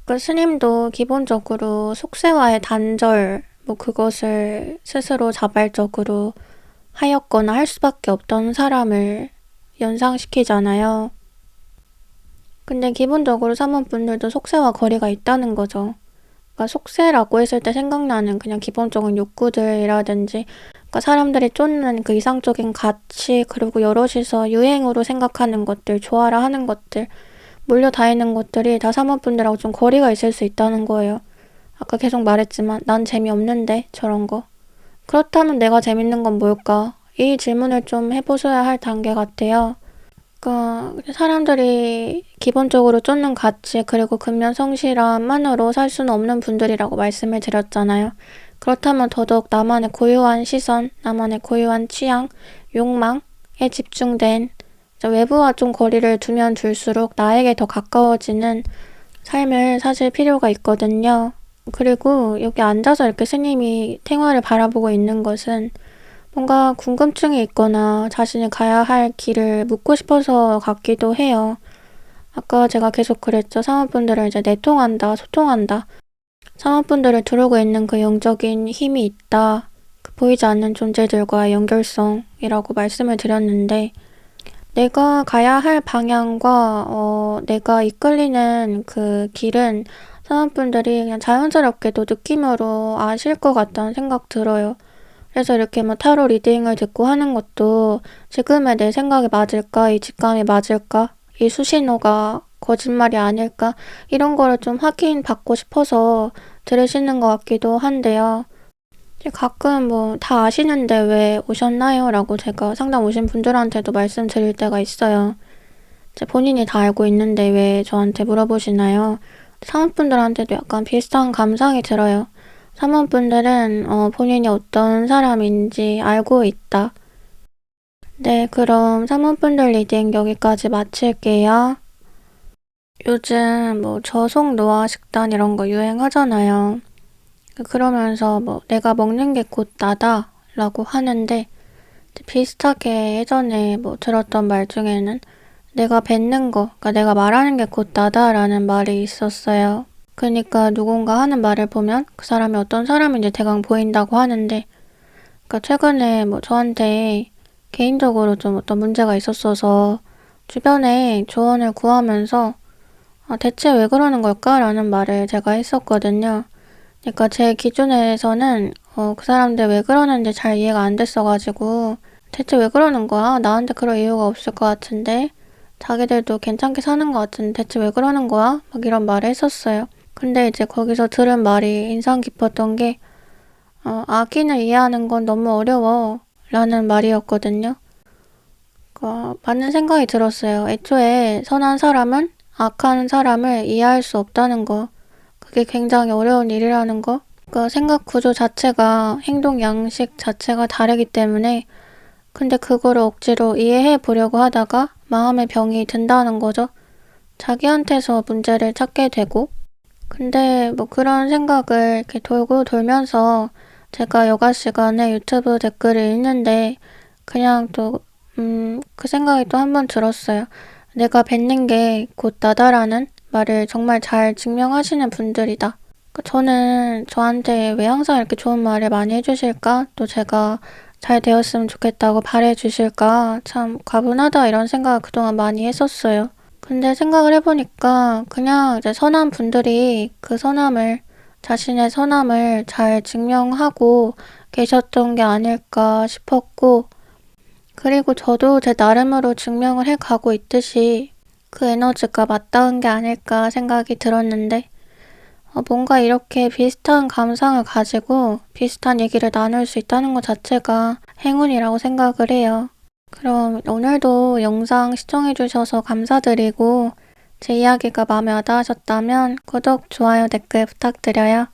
그 스님도 기본적으로 속세와의 단절, 그것을 스스로 자발적으로 하였거나 할 수밖에 없던 사람을 연상시키잖아요. 근데 기본적으로 사모분들도 속세와 거리가 있다는 거죠. 그러니까 속세라고 했을 때 생각나는 그냥 기본적인 욕구들이라든지 그러니까 사람들이 쫓는 그 이상적인 가치, 그리고 여럿이서 유행으로 생각하는 것들, 좋아라 하는 것들, 몰려다니는 것들이 다 사모분들하고 좀 거리가 있을 수 있다는 거예요. 아까 계속 말했지만 난 재미없는데 저런 거. 그렇다면 내가 재밌는 건 뭘까? 이 질문을 좀 해보셔야 할 단계 같아요. 그러니까 사람들이 기본적으로 쫓는 가치, 그리고 근면 성실함만으로 살 수는 없는 분들이라고 말씀을 드렸잖아요. 그렇다면 더더욱 나만의 고유한 시선, 나만의 고유한 취향, 욕망에 집중된 외부와 좀 거리를 두면 둘수록 나에게 더 가까워지는 삶을 사실 필요가 있거든요. 그리고 여기 앉아서 이렇게 스님이 탱화를 바라보고 있는 것은 뭔가 궁금증이 있거나 자신이 가야 할 길을 묻고 싶어서 같기도 해요. 아까 제가 계속 그랬죠. 사모분들을 이제 내통한다, 소통한다. 사모분들을 두르고 있는 그 영적인 힘이 있다. 그 보이지 않는 존재들과의 연결성이라고 말씀을 드렸는데, 내가 가야 할 방향과 내가 이끌리는 그 길은 사람분들이 그냥 자연스럽게도 느낌으로 아실 것 같다는 생각 들어요. 그래서 이렇게 뭐 타로 리딩을 듣고 하는 것도 지금의 내 생각이 맞을까? 이 직감이 맞을까? 이 수신호가 거짓말이 아닐까? 이런 거를 좀 확인받고 싶어서 들으시는 것 같기도 한데요. 가끔 뭐 다 아시는데 왜 오셨나요? 라고 제가 상담 오신 분들한테도 말씀드릴 때가 있어요. 이제 본인이 다 알고 있는데 왜 저한테 물어보시나요? 사모분들한테도 약간 비슷한 감상이 들어요. 사모분들은 본인이 어떤 사람인지 알고 있다. 네, 그럼 사모분들 리딩 여기까지 마칠게요. 요즘 뭐 저속 노화 식단 이런 거 유행하잖아요. 그러면서 뭐 내가 먹는 게 곧 나다 라고 하는데 비슷하게 예전에 뭐 들었던 말 중에는 내가 뱉는 거, 그러니까 내가 말하는 게 곧 나다 라는 말이 있었어요. 그러니까 누군가 하는 말을 보면 그 사람이 어떤 사람인지 대강 보인다고 하는데, 그러니까 최근에 뭐 저한테 개인적으로 좀 어떤 문제가 있었어서 주변에 조언을 구하면서 대체 왜 그러는 걸까? 라는 말을 제가 했었거든요. 그러니까 제 기준에서는 그 사람들 왜 그러는지 잘 이해가 안 됐어가지고 대체 왜 그러는 거야? 나한테 그럴 이유가 없을 것 같은데 자기들도 괜찮게 사는 것 같은데 대체 왜 그러는 거야? 막 이런 말을 했었어요. 근데 이제 거기서 들은 말이 인상 깊었던 게 아기를 이해하는 건 너무 어려워 라는 말이었거든요. 맞는 생각이 들었어요. 애초에 선한 사람은 악한 사람을 이해할 수 없다는 거. 그게 굉장히 어려운 일이라는 거. 그러니까 생각 구조 자체가 행동 양식 자체가 다르기 때문에 근데 그거를 억지로 이해해 보려고 하다가 마음의 병이 든다는 거죠. 자기한테서 문제를 찾게 되고 근데 뭐 그런 생각을 이렇게 돌고 돌면서 제가 여가 시간에 유튜브 댓글을 읽는데 그냥 또 그 생각이 또 한 번 들었어요. 내가 뱉는 게 곧 나다라는 말을 정말 잘 증명하시는 분들이다. 저는 저한테 왜 항상 이렇게 좋은 말을 많이 해주실까? 또 제가 잘 되었으면 좋겠다고 바래주실까? 참 과분하다 이런 생각을 그동안 많이 했었어요. 근데 생각을 해보니까 그냥 이제 선한 분들이 그 선함을, 자신의 선함을 잘 증명하고 계셨던 게 아닐까 싶었고, 그리고 저도 제 나름으로 증명을 해가고 있듯이 그 에너지가 맞닿은 게 아닐까 생각이 들었는데, 뭔가 이렇게 비슷한 감상을 가지고 비슷한 얘기를 나눌 수 있다는 것 자체가 행운이라고 생각을 해요. 그럼 오늘도 영상 시청해주셔서 감사드리고 제 이야기가 마음에 와닿으셨다면 구독, 좋아요, 댓글 부탁드려요.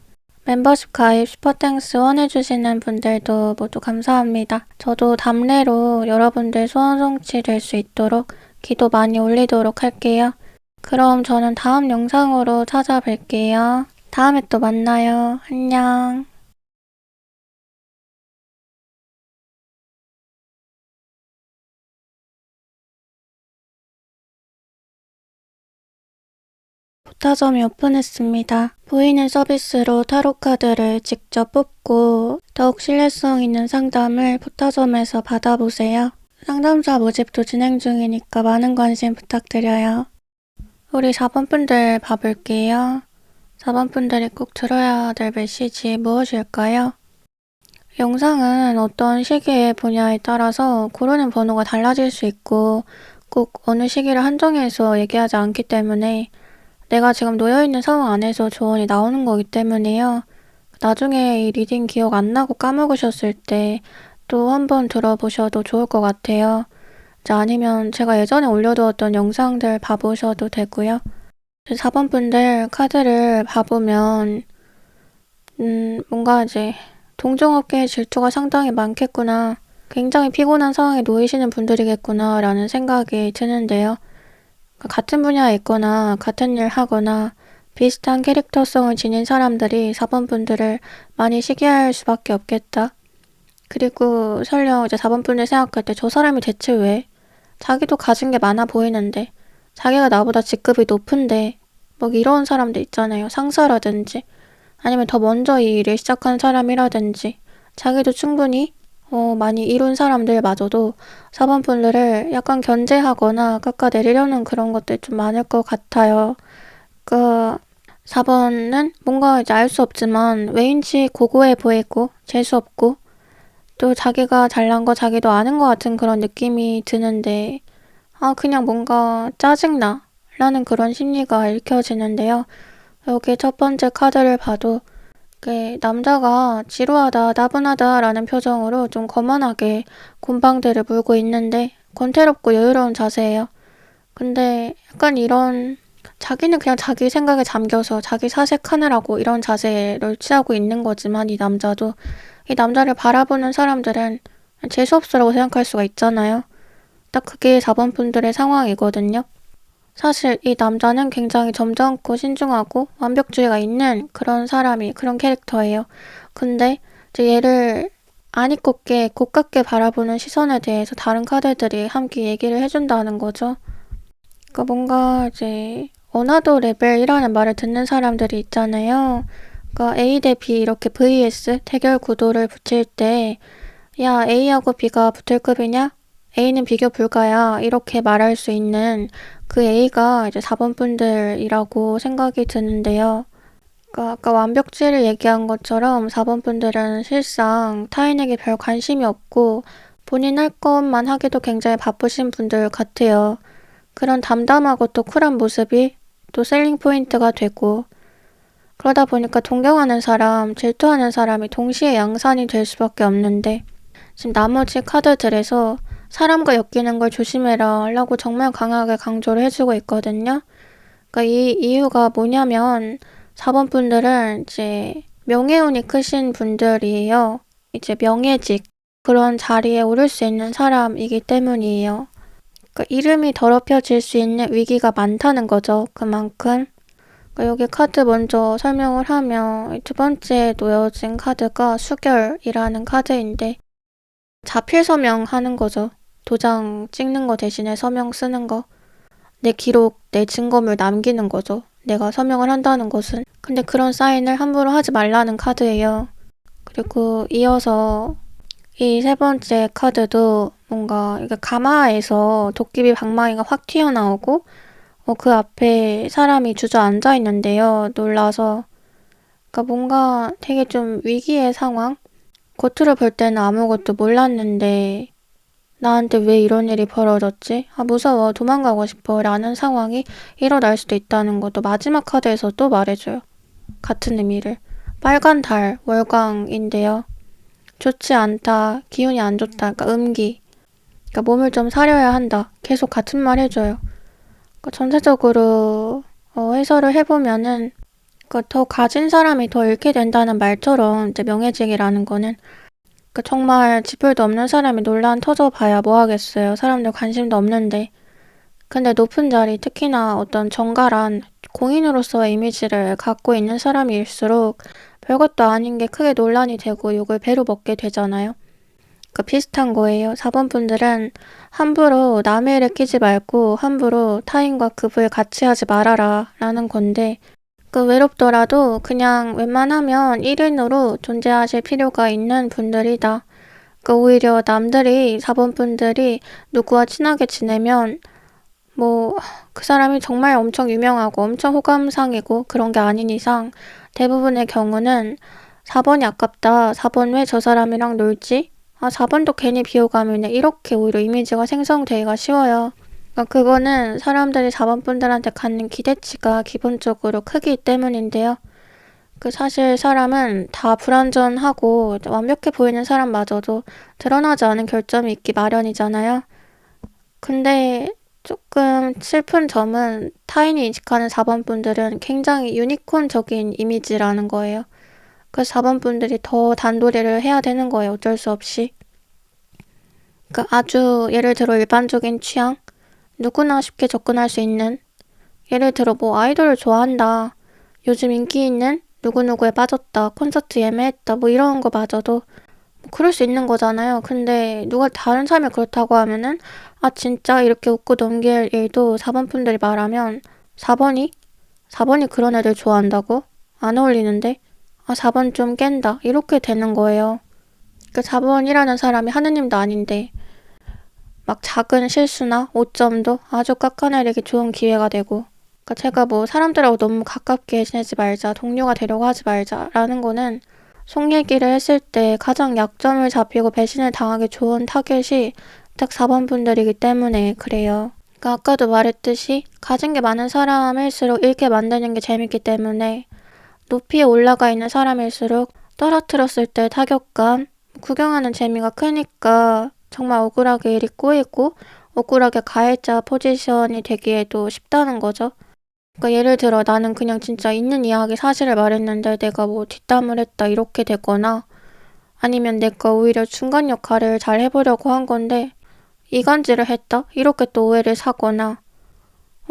멤버십 가입, 슈퍼땡스 후원해주시는 분들도 모두 감사합니다. 저도 답례로 여러분들 소원 성취될 수 있도록 기도 많이 올리도록 할게요. 그럼 저는 다음 영상으로 찾아뵐게요. 다음에 또 만나요. 안녕. 포타점이 오픈했습니다. 보이는 서비스로 타로카드를 직접 뽑고 더욱 신뢰성 있는 상담을 포타점에서 받아보세요. 상담사 모집도 진행 중이니까 많은 관심 부탁드려요. 우리 4번 분들 봐볼게요. 4번 분들이 꼭 들어야 될 메시지 무엇일까요? 영상은 어떤 시기의 분야에 따라서 고르는 번호가 달라질 수 있고 꼭 어느 시기를 한정해서 얘기하지 않기 때문에 내가 지금 놓여있는 상황 안에서 조언이 나오는 거기 때문에요. 나중에 이 리딩 기억 안 나고 까먹으셨을 때 또 한번 들어보셔도 좋을 것 같아요. 아니면 제가 예전에 올려두었던 영상들 봐보셔도 되고요. 4번 분들 카드를 봐보면 뭔가 이제 동종업계의 질투가 상당히 많겠구나. 굉장히 피곤한 상황에 놓이시는 분들이겠구나 라는 생각이 드는데요. 같은 분야에 있거나 같은 일 하거나 비슷한 캐릭터성을 지닌 사람들이 4번 분들을 많이 시기할 수밖에 없겠다. 그리고 설령 이제 4번 분들 생각할 때 저 사람이 대체 왜? 자기도 가진 게 많아 보이는데, 자기가 나보다 직급이 높은데, 뭐 이런 사람들 있잖아요. 상사라든지, 아니면 더 먼저 이 일을 시작한 사람이라든지, 자기도 충분히 많이 이룬 사람들마저도 4번 분들을 약간 견제하거나 깎아내리려는 그런 것들이 좀 많을 것 같아요. 그 4번은 뭔가 이제 알 수 없지만 왜인지 고고해 보이고 재수없고 또 자기가 잘난 거 자기도 아는 것 같은 그런 느낌이 드는데 그냥 뭔가 짜증나 라는 그런 심리가 읽혀지는데요. 여기 첫 번째 카드를 봐도 남자가 지루하다, 나분하다 라는 표정으로 좀 거만하게 곰방대를 물고 있는데 권태롭고 여유로운 자세예요. 근데 약간 이런 자기는 그냥 자기 생각에 잠겨서 자기 사색하느라고 이런 자세를 취하고 있는 거지만 이 남자도 이 남자를 바라보는 사람들은 재수없으라고 생각할 수가 있잖아요. 딱 그게 4번 분들의 상황이거든요. 사실 이 남자는 굉장히 점잖고 신중하고 완벽주의가 있는 그런 캐릭터예요. 근데 이제 얘를 아니 곱게 고깝게 바라보는 시선에 대해서 다른 카드들이 함께 얘기를 해준다는 거죠. 그러니까 뭔가 이제 어나더 레벨이라는 말을 듣는 사람들이 있잖아요. 그러니까 A 대 B 이렇게 vs 대결 구도를 붙일 때 야, A하고 B가 붙을 급이냐? A는 비교 불가야. 이렇게 말할 수 있는 그 A가 이제 4번 분들이라고 생각이 드는데요. 그러니까 아까 완벽주의를 얘기한 것처럼 4번 분들은 실상 타인에게 별 관심이 없고 본인 할 것만 하기도 굉장히 바쁘신 분들 같아요. 그런 담담하고 또 쿨한 모습이 또 셀링 포인트가 되고 그러다 보니까 존경하는 사람, 질투하는 사람이 동시에 양산이 될 수밖에 없는데 지금 나머지 카드들에서 사람과 엮이는 걸 조심해라 라고 정말 강하게 강조를 해주고 있거든요. 그러니까 이 이유가 뭐냐면 4번 분들은 이제 명예운이 크신 분들이에요. 이제 명예직 그런 자리에 오를 수 있는 사람이기 때문이에요. 그러니까 이름이 더럽혀질 수 있는 위기가 많다는 거죠. 그만큼. 그러니까 여기 카드 먼저 설명을 하면 두 번째 놓여진 카드가 수결이라는 카드인데 자필 서명하는 거죠. 도장 찍는 거 대신에 서명 쓰는 거. 내 기록, 내 증거물 남기는 거죠. 내가 서명을 한다는 것은. 근데 그런 사인을 함부로 하지 말라는 카드예요. 그리고 이어서 이 세 번째 카드도 뭔가 가마에서 도깨비 방망이가 확 튀어나오고 그 앞에 사람이 주저앉아 있는데요. 놀라서. 그러니까 뭔가 되게 좀 위기의 상황? 겉으로 볼 때는 아무것도 몰랐는데 나한테 왜 이런 일이 벌어졌지? 무서워. 도망가고 싶어. 라는 상황이 일어날 수도 있다는 것도 마지막 카드에서 또 말해줘요. 같은 의미를. 빨간 달, 월광인데요. 좋지 않다. 기운이 안 좋다. 그러니까 음기. 그러니까 몸을 좀 사려야 한다. 계속 같은 말 해줘요. 그러니까 전체적으로 해설을 해보면은 그러니까 더 가진 사람이 더 잃게 된다는 말처럼 이제 명예직이라는 거는 그러니까 정말 지풀도 없는 사람이 논란 터져봐야 뭐 하겠어요. 사람들 관심도 없는데. 근데 높은 자리, 특히나 어떤 정갈한 공인으로서의 이미지를 갖고 있는 사람일수록 별것도 아닌 게 크게 논란이 되고 욕을 배로 먹게 되잖아요. 그 비슷한 거예요. 4번 분들은 함부로 남의 일에 끼지 말고 함부로 타인과 급을 같이 하지 말아라 라는 건데 외롭더라도 그냥 웬만하면 1인으로 존재하실 필요가 있는 분들이다. 오히려 남들이 4번 분들이 누구와 친하게 지내면 그 사람이 정말 엄청 유명하고 엄청 호감상이고 그런 게 아닌 이상 대부분의 경우는 4번이 아깝다. 4번 왜 저 사람이랑 놀지? 4번도 괜히 비호감이네. 이렇게 오히려 이미지가 생성되기가 쉬워요. 그거는 사람들이 4번 분들한테 갖는 기대치가 기본적으로 크기 때문인데요. 사실 사람은 다 불완전하고 완벽해 보이는 사람마저도 드러나지 않은 결점이 있기 마련이잖아요. 근데 조금 슬픈 점은 타인이 인식하는 4번 분들은 굉장히 유니콘적인 이미지라는 거예요. 그래서 4번 분들이 더 단도리를 해야 되는 거예요. 어쩔 수 없이. 아주 예를 들어 일반적인 취향? 누구나 쉽게 접근할 수 있는 예를 들어 아이돌을 좋아한다. 요즘 인기 있는 누구누구에 빠졌다, 콘서트 예매했다, 뭐 이런 거 마저도 뭐 그럴 수 있는 거잖아요. 근데 누가 다른 사람이 그렇다고 하면은 아 진짜 이렇게 웃고 넘길 일도 4번 분들이 말하면 4번이? 4번이 그런 애들 좋아한다고? 안 어울리는데? 아 4번 좀 깬다. 이렇게 되는 거예요. 그 4번이라는 사람이 하느님도 아닌데 막 작은 실수나 오점도 아주 깎아내리기 좋은 기회가 되고 그러니까 제가 뭐 사람들하고 너무 가깝게 지내지 말자, 동료가 되려고 하지 말자라는 거는 속 얘기를 했을 때 가장 약점을 잡히고 배신을 당하기 좋은 타겟이 딱 4번 분들이기 때문에 그래요. 그러니까 아까도 말했듯이 가진 게 많은 사람일수록 잃게 만드는 게 재밌기 때문에 높이에 올라가 있는 사람일수록 떨어뜨렸을 때 타격감, 구경하는 재미가 크니까 정말 억울하게 일이 꼬이고 억울하게 가해자 포지션이 되기에도 쉽다는 거죠. 그러니까 예를 들어 나는 그냥 진짜 있는 이야기 사실을 말했는데 내가 뭐 뒷담을 했다 이렇게 되거나 아니면 내가 오히려 중간 역할을 잘 해보려고 한 건데 이간질을 했다 이렇게 또 오해를 사거나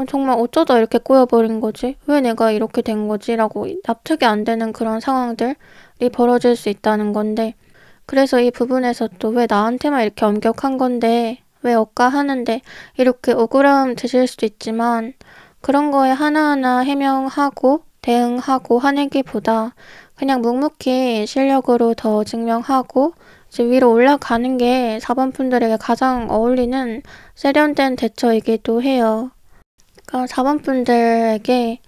정말 어쩌다 이렇게 꼬여버린 거지? 왜 내가 이렇게 된 거지? 라고 납득이 안 되는 그런 상황들이 벌어질 수 있다는 건데 그래서 이 부분에서 또 왜 나한테만 이렇게 엄격한 건데 왜 억까하는데 이렇게 억울함 드실 수도 있지만 그런 거에 하나하나 해명하고 대응하고 화내기보다 그냥 묵묵히 실력으로 더 증명하고 이제 위로 올라가는 게 4번 분들에게 가장 어울리는 세련된 대처이기도 해요. 그러니까 4번 분들에게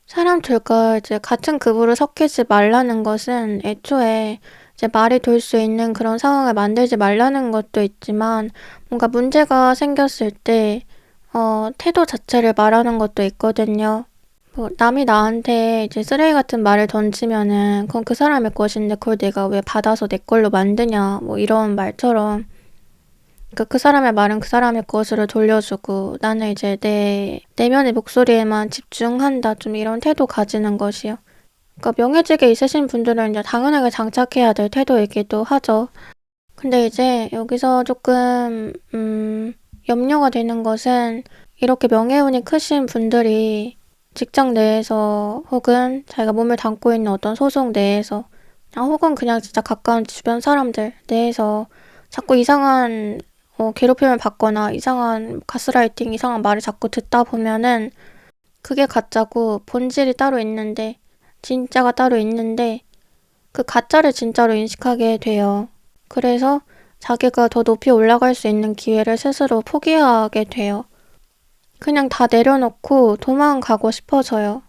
사람 둘과 이제 같은 급으로 섞이지 말라는 것은 애초에 이제 말이 돌 수 있는 그런 상황을 만들지 말라는 것도 있지만 뭔가 문제가 생겼을 때 태도 자체를 말하는 것도 있거든요. 뭐 남이 나한테 이제 쓰레기 같은 말을 던지면은 그건 그 사람의 것인데 그걸 내가 왜 받아서 내 걸로 만드냐 뭐 이런 말처럼 그러니까 그 사람의 말은 그 사람의 것으로 돌려주고 나는 이제 내 내면의 목소리에만 집중한다 좀 이런 태도 가지는 것이요. 그러니까 명예직에 있으신 분들은 이제 당연하게 장착해야 될 태도이기도 하죠. 근데 이제 여기서 조금 염려가 되는 것은 이렇게 명예운이 크신 분들이 직장 내에서 혹은 자기가 몸을 담고 있는 어떤 소속 내에서 혹은 그냥 진짜 가까운 주변 사람들 내에서 자꾸 이상한 괴롭힘을 받거나 이상한 가스라이팅, 이상한 말을 자꾸 듣다 보면은 그게 가짜고 본질이 따로 있는데 진짜가 따로 있는데 그 가짜를 진짜로 인식하게 돼요. 그래서 자기가 더 높이 올라갈 수 있는 기회를 스스로 포기하게 돼요. 그냥 다 내려놓고 도망가고 싶어져요.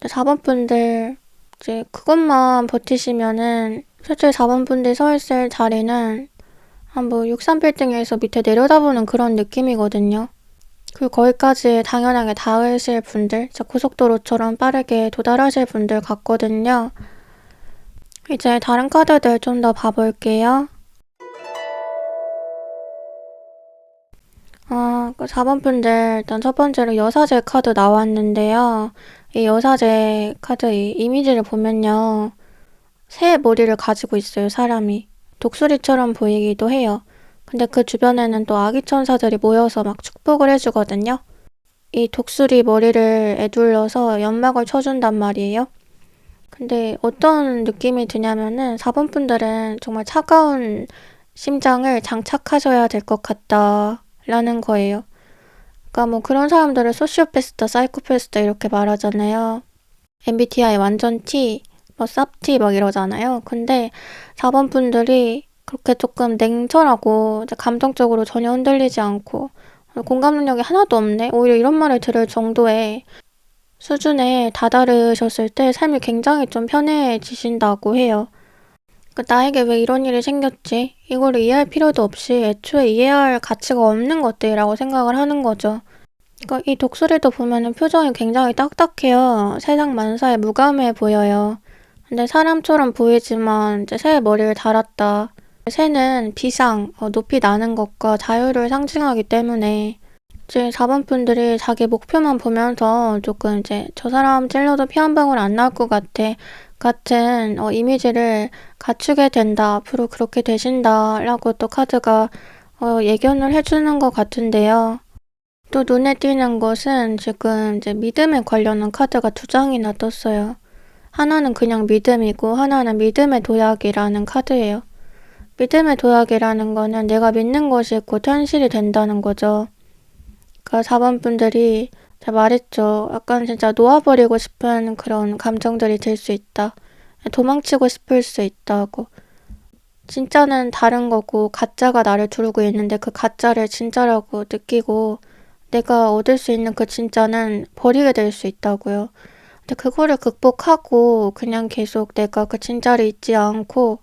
4번 분들 이제 그것만 버티시면은 실제 4번 분들 서 있을 자리는 한 뭐 63빌딩에서 밑에 내려다보는 그런 느낌이거든요. 그리고 거기까지 당연하게 닿으실 분들, 고속도로처럼 빠르게 도달하실 분들 같거든요. 이제 다른 카드들 좀 더 봐볼게요. 그 4번 분들 일단 첫 번째로 여사제 카드 나왔는데요. 이 여사제 카드 이 이미지를 보면요. 새 머리를 가지고 있어요, 사람이. 독수리처럼 보이기도 해요. 근데 그 주변에는 또 아기 천사들이 모여서 막 축복을 해주거든요. 이 독수리 머리를 에둘러서 연막을 쳐준단 말이에요. 근데 어떤 느낌이 드냐면은 4번 분들은 정말 차가운 심장을 장착하셔야 될 것 같다라는 거예요. 그러니까 뭐 그런 사람들을 소시오패스다, 사이코패스다 이렇게 말하잖아요. MBTI 완전 T, 뭐 쌉T 막 이러잖아요. 근데 4번 분들이 그렇게 조금 냉철하고 감정적으로 전혀 흔들리지 않고 공감 능력이 하나도 없네? 오히려 이런 말을 들을 정도의 수준에 다다르셨을 때 삶이 굉장히 좀 편해지신다고 해요. 그러니까 나에게 왜 이런 일이 생겼지? 이거를 이해할 필요도 없이 애초에 이해할 가치가 없는 것들이라고 생각을 하는 거죠. 그러니까 이 독수리도 보면은 표정이 굉장히 딱딱해요. 세상 만사에 무감해 보여요. 근데 사람처럼 보이지만 이제 새의 머리를 달았다. 새는 비상, 높이 나는 것과 자유를 상징하기 때문에 이제 4번 분들이 자기 목표만 보면서 조금 이제 저 사람 찔러도 피 한 방울 안 나올 것 같아 같은 이미지를 갖추게 된다. 앞으로 그렇게 되신다 라고 또 카드가 예견을 해주는 것 같은데요. 또 눈에 띄는 것은 지금 이제 믿음에 관련한 카드가 두 장이나 떴어요. 하나는 그냥 믿음이고 하나는 믿음의 도약이라는 카드예요. 믿음의 도약이라는 거는 내가 믿는 것이 곧 현실이 된다는 거죠. 그러니까 4번 분들이 제가 말했죠. 약간 진짜 놓아버리고 싶은 그런 감정들이 들 수 있다. 도망치고 싶을 수 있다고. 진짜는 다른 거고 가짜가 나를 두르고 있는데 그 가짜를 진짜라고 느끼고 내가 얻을 수 있는 그 진짜는 버리게 될 수 있다고요. 근데 그거를 극복하고 그냥 계속 내가 그 진짜를 잊지 않고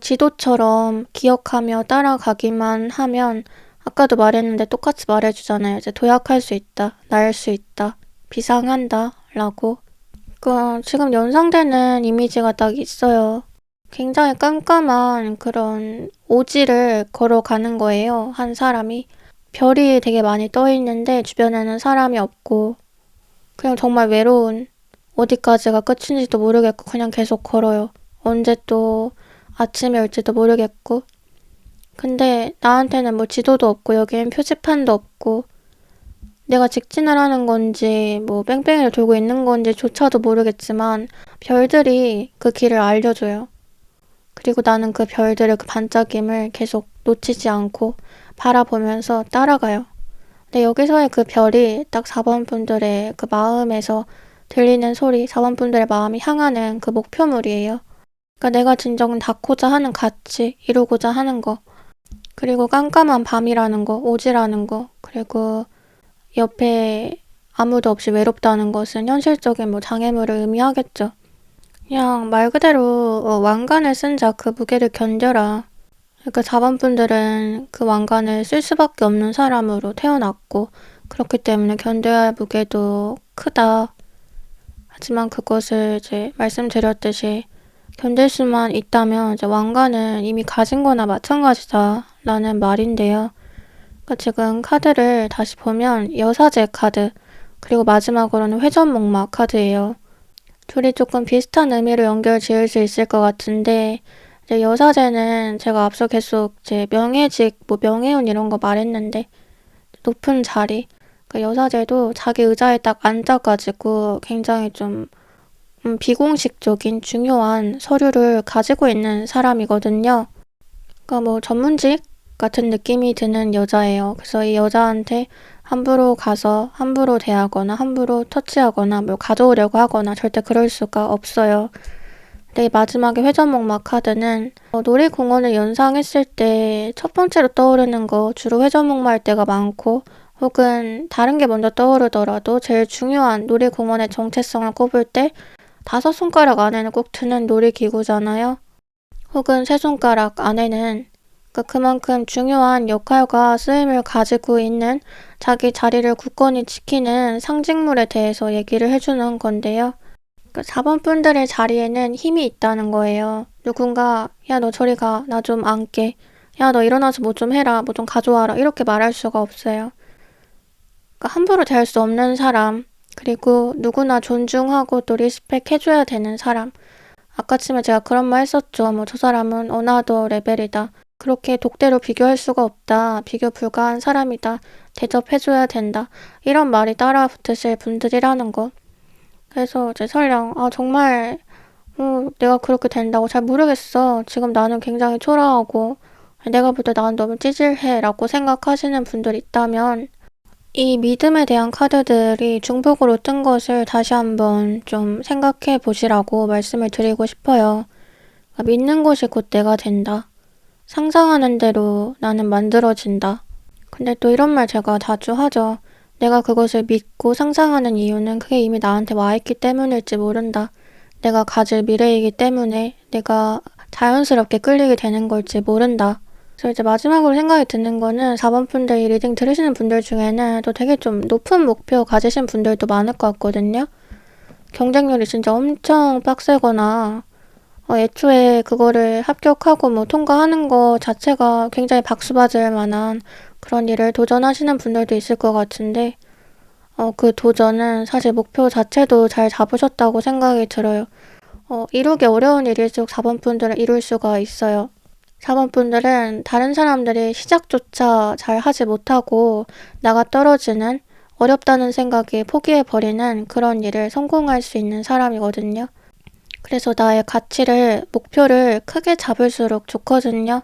지도처럼 기억하며 따라가기만 하면 아까도 말했는데 똑같이 말해주잖아요. 이제 도약할 수 있다, 날 수 있다, 비상한다 라고. 지금 연상되는 이미지가 딱 있어요. 굉장히 깜깜한 그런 오지를 걸어가는 거예요. 한 사람이. 별이 되게 많이 떠 있는데 주변에는 사람이 없고 그냥 정말 외로운, 어디까지가 끝인지도 모르겠고 그냥 계속 걸어요. 언제 또 아침이 올지도 모르겠고. 근데 나한테는 뭐 지도도 없고 여기엔 표지판도 없고 내가 직진을 하는 건지 뭐 뺑뺑이를 돌고 있는 건지조차도 모르겠지만 별들이 그 길을 알려줘요. 그리고 나는 그 별들의 그 반짝임을 계속 놓치지 않고 바라보면서 따라가요. 근데 여기서의 그 별이 딱 4번 분들의 그 마음에서 들리는 소리, 4번 분들의 마음이 향하는 그 목표물이에요. 그러니까 내가 진정 닿고자 하는 가치, 이루고자 하는 거, 그리고 깜깜한 밤이라는 거, 오지라는 거, 그리고 옆에 아무도 없이 외롭다는 것은 현실적인 뭐 장애물을 의미하겠죠. 그냥 말 그대로 왕관을 쓴 자 그 무게를 견뎌라. 그러니까 4번 분들은 그 왕관을 쓸 수밖에 없는 사람으로 태어났고 그렇기 때문에 견뎌야 할 무게도 크다. 하지만 그것을 이제 말씀드렸듯이 견딜 수만 있다면 이제 왕관은 이미 가진 거나 마찬가지다 라는 말인데요. 그러니까 지금 카드를 다시 보면 여사제 카드, 그리고 마지막으로는 회전목마 카드예요. 둘이 조금 비슷한 의미로 연결 지을 수 있을 것 같은데 이제 여사제는 제가 앞서 계속 이제 명예직, 뭐 명예운 이런 거 말했는데 높은 자리, 그 여사제도 자기 의자에 딱 앉아가지고 굉장히 좀 비공식적인 중요한 서류를 가지고 있는 사람이거든요. 그러니까 뭐 전문직 같은 느낌이 드는 여자예요. 그래서 이 여자한테 함부로 가서 함부로 대하거나 함부로 터치하거나 뭐 가져오려고 하거나 절대 그럴 수가 없어요. 근데 이 마지막에 회전목마 카드는 놀이공원을 연상했을 때 첫 번째로 떠오르는 거 주로 회전목마일 때가 많고 혹은 다른 게 먼저 떠오르더라도 제일 중요한 놀이공원의 정체성을 꼽을 때 5손가락 안에는 꼭 드는 놀이기구잖아요. 혹은 3손가락 안에는 그만큼 중요한 역할과 쓰임을 가지고 있는 자기 자리를 굳건히 지키는 상징물에 대해서 얘기를 해주는 건데요. 4번 분들의 자리에는 힘이 있다는 거예요. 누군가 야 너 저리 가, 나 좀 안게, 야 너 일어나서 뭐 좀 해라, 뭐 좀 가져와라 이렇게 말할 수가 없어요. 함부로 대할 수 없는 사람, 그리고 누구나 존중하고 또 리스펙 해줘야 되는 사람. 아까쯤에 제가 그런 말 했었죠. 뭐 저 사람은 어나더 레벨이다. 그렇게 독대로 비교할 수가 없다. 비교 불가한 사람이다. 대접해줘야 된다. 이런 말이 따라 붙으실 분들이라는 거. 그래서 이제 설령 정말 내가 그렇게 된다고 잘 모르겠어. 지금 나는 굉장히 초라하고 내가 볼 때 나는 너무 찌질해 라고 생각하시는 분들이 있다면 이 믿음에 대한 카드들이 중복으로 뜬 것을 다시 한번 좀 생각해 보시라고 말씀을 드리고 싶어요. 믿는 것이 곧 내가 된다. 상상하는 대로 나는 만들어진다. 근데 또 이런 말 제가 자주 하죠. 내가 그것을 믿고 상상하는 이유는 그게 이미 나한테 와 있기 때문일지 모른다. 내가 가질 미래이기 때문에 내가 자연스럽게 끌리게 되는 걸지 모른다. 그래서 이제 마지막으로 생각이 드는 거는 4번 분들 이 리딩 들으시는 분들 중에는 또 되게 좀 높은 목표 가지신 분들도 많을 것 같거든요. 경쟁률이 진짜 엄청 빡세거나 애초에 그거를 합격하고 뭐 통과하는 거 자체가 굉장히 박수받을 만한 그런 일을 도전하시는 분들도 있을 것 같은데 그 도전은 사실 목표 자체도 잘 잡으셨다고 생각이 들어요. 이루기 어려운 일일수록 4번 분들은 이룰 수가 있어요. 4번분들은 다른 사람들이 시작조차 잘 하지 못하고 나가 떨어지는, 어렵다는 생각에 포기해버리는 그런 일을 성공할 수 있는 사람이거든요. 그래서 나의 가치를, 목표를 크게 잡을수록 좋거든요.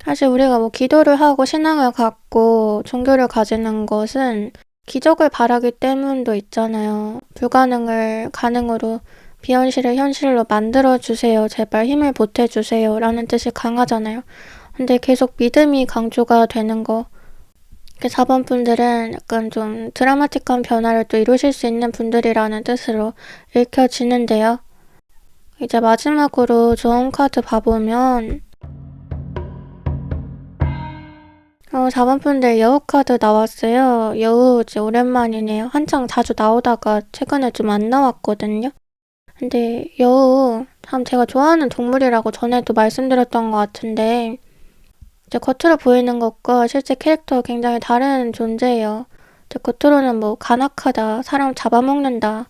사실 우리가 뭐 기도를 하고 신앙을 갖고 종교를 가지는 것은 기적을 바라기 때문도 있잖아요. 불가능을 가능으로, 비현실을 현실로 만들어주세요. 제발 힘을 보태주세요. 라는 뜻이 강하잖아요. 근데 계속 믿음이 강조가 되는 거. 4번 분들은 약간 좀 드라마틱한 변화를 또 이루실 수 있는 분들이라는 뜻으로 읽혀지는데요. 이제 마지막으로 좋은 카드 봐보면 4번 분들 여우 카드 나왔어요. 여우 이제 오랜만이네요. 한창 자주 나오다가 최근에 좀 안 나왔거든요. 근데 여우 참 제가 좋아하는 동물이라고 전에도 말씀드렸던 것 같은데 이제 겉으로 보이는 것과 실제 캐릭터가 굉장히 다른 존재예요. 이제 겉으로는 뭐 간악하다, 사람 잡아먹는다,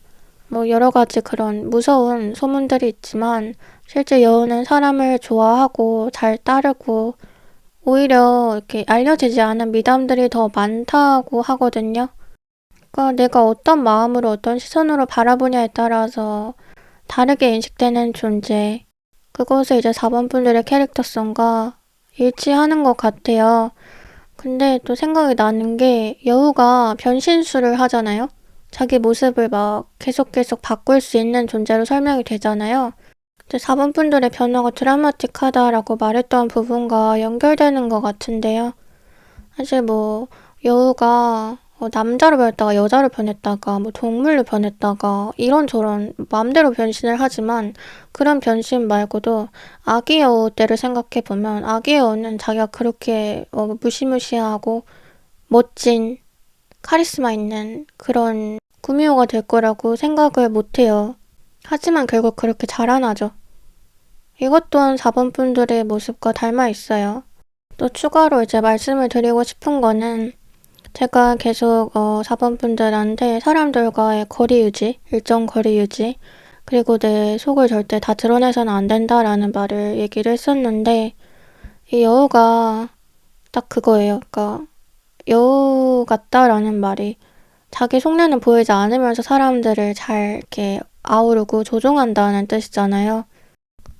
뭐 여러 가지 그런 무서운 소문들이 있지만 실제 여우는 사람을 좋아하고 잘 따르고 오히려 이렇게 알려지지 않은 미담들이 더 많다고 하거든요. 그러니까 내가 어떤 마음으로 어떤 시선으로 바라보냐에 따라서 다르게 인식되는 존재. 그것을 이제 4번 분들의 캐릭터성과 일치하는 것 같아요. 근데 또 생각이 나는 게 여우가 변신술을 하잖아요. 자기 모습을 막 계속 바꿀 수 있는 존재로 설명이 되잖아요. 근데 4번 분들의 변화가 드라마틱하다라고 말했던 부분과 연결되는 것 같은데요. 사실 뭐 여우가 남자로 변했다가 여자로 변했다가 뭐 동물로 변했다가 이런저런 마음대로 변신을 하지만 그런 변신 말고도 아기 여우 때를 생각해보면 아기 여우는 자기가 그렇게 무시무시하고 멋진 카리스마 있는 그런 구미호가 될 거라고 생각을 못해요. 하지만 결국 그렇게 자라나죠. 이것 또한 4번 분들의 모습과 닮아 있어요. 또 추가로 이제 말씀을 드리고 싶은 거는 제가 계속 4번 분들한테 사람들과의 거리 유지, 일정 거리 유지, 그리고 내 속을 절대 다 드러내서는 안 된다라는 말을 얘기를 했었는데 이 여우가 딱 그거예요. 그러니까 여우 같다라는 말이 자기 속내는 보이지 않으면서 사람들을 잘 이렇게 아우르고 조종한다는 뜻이잖아요.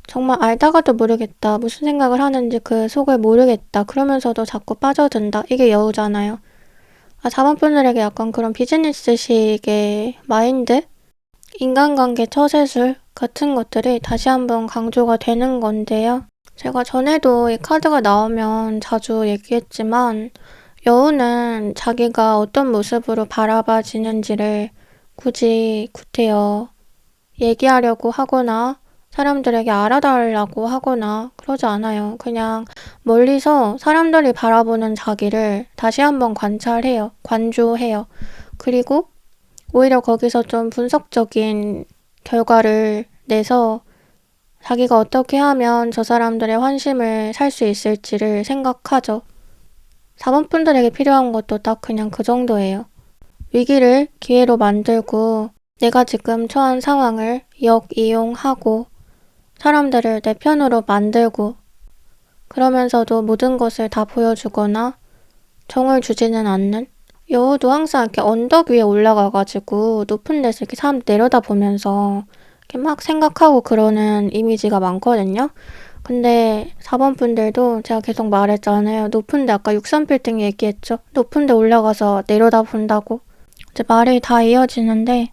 정말 알다가도 모르겠다. 무슨 생각을 하는지 그 속을 모르겠다. 그러면서도 자꾸 빠져든다. 이게 여우잖아요. 4번 분들에게 약간 그런 비즈니스식의 마인드? 인간관계 처세술 같은 것들이 다시 한번 강조가 되는 건데요. 제가 전에도 이 카드가 나오면 자주 얘기했지만 여우는 자기가 어떤 모습으로 바라봐지는지를 굳이 구태여 얘기하려고 하거나 사람들에게 알아달라고 하거나 그러지 않아요. 그냥 멀리서 사람들이 바라보는 자기를 다시 한번 관찰해요. 관조해요. 그리고 오히려 거기서 좀 분석적인 결과를 내서 자기가 어떻게 하면 저 사람들의 환심을 살 수 있을지를 생각하죠. 4번 분들에게 필요한 것도 딱 그냥 그 정도예요. 위기를 기회로 만들고 내가 지금 처한 상황을 역이용하고 사람들을 내 편으로 만들고 그러면서도 모든 것을 다 보여주거나 정을 주지는 않는. 여우도 항상 이렇게 언덕 위에 올라가가지고 높은 데서 이렇게 사람 내려다보면서 이렇게 막 생각하고 그러는 이미지가 많거든요. 근데 4번 분들도 제가 계속 말했잖아요. 높은데 아까 63빌딩 얘기했죠. 높은데 올라가서 내려다본다고. 이제 말이 다 이어지는데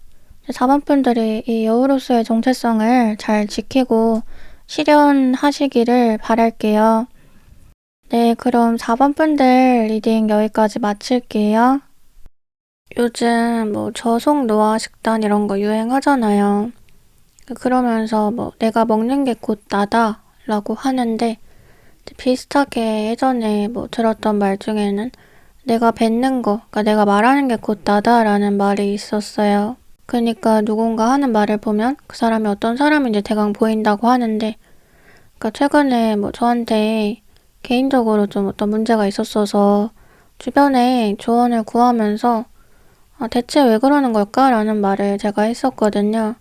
4번 분들이 이 여우로서의 정체성을 잘 지키고 실현하시기를 바랄게요. 네, 그럼 4번 분들 리딩 여기까지 마칠게요. 요즘 뭐 저속 노화 식단 이런 거 유행하잖아요. 그러면서 뭐 내가 먹는 게 곧 나다 라고 하는데 비슷하게 예전에 뭐 들었던 말 중에는 내가 뱉는 거, 그러니까 내가 말하는 게 곧 나다 라는 말이 있었어요. 그러니까 누군가 하는 말을 보면 그 사람이 어떤 사람인지 대강 보인다고 하는데 그러니까 최근에 뭐 저한테 개인적으로 좀 어떤 문제가 있었어서 주변에 조언을 구하면서 대체 왜 그러는 걸까? 라는 말을 제가 했었거든요.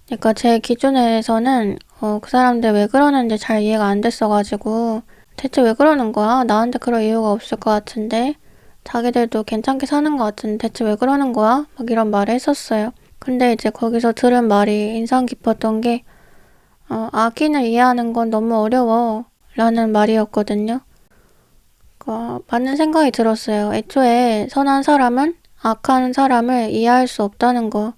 그러니까 제 기준에서는 그 사람들 왜 그러는지 잘 이해가 안 됐어가지고 대체 왜 그러는 거야? 나한테 그럴 이유가 없을 것 같은데 자기들도 괜찮게 사는 것 같은데 대체 왜 그러는 거야? 막 이런 말을 했었어요. 근데 이제 거기서 들은 말이 인상 깊었던 게 악인을 이해하는 건 너무 어려워 라는 말이었거든요. 맞는 생각이 들었어요. 애초에 선한 사람은 악한 사람을 이해할 수 없다는 거.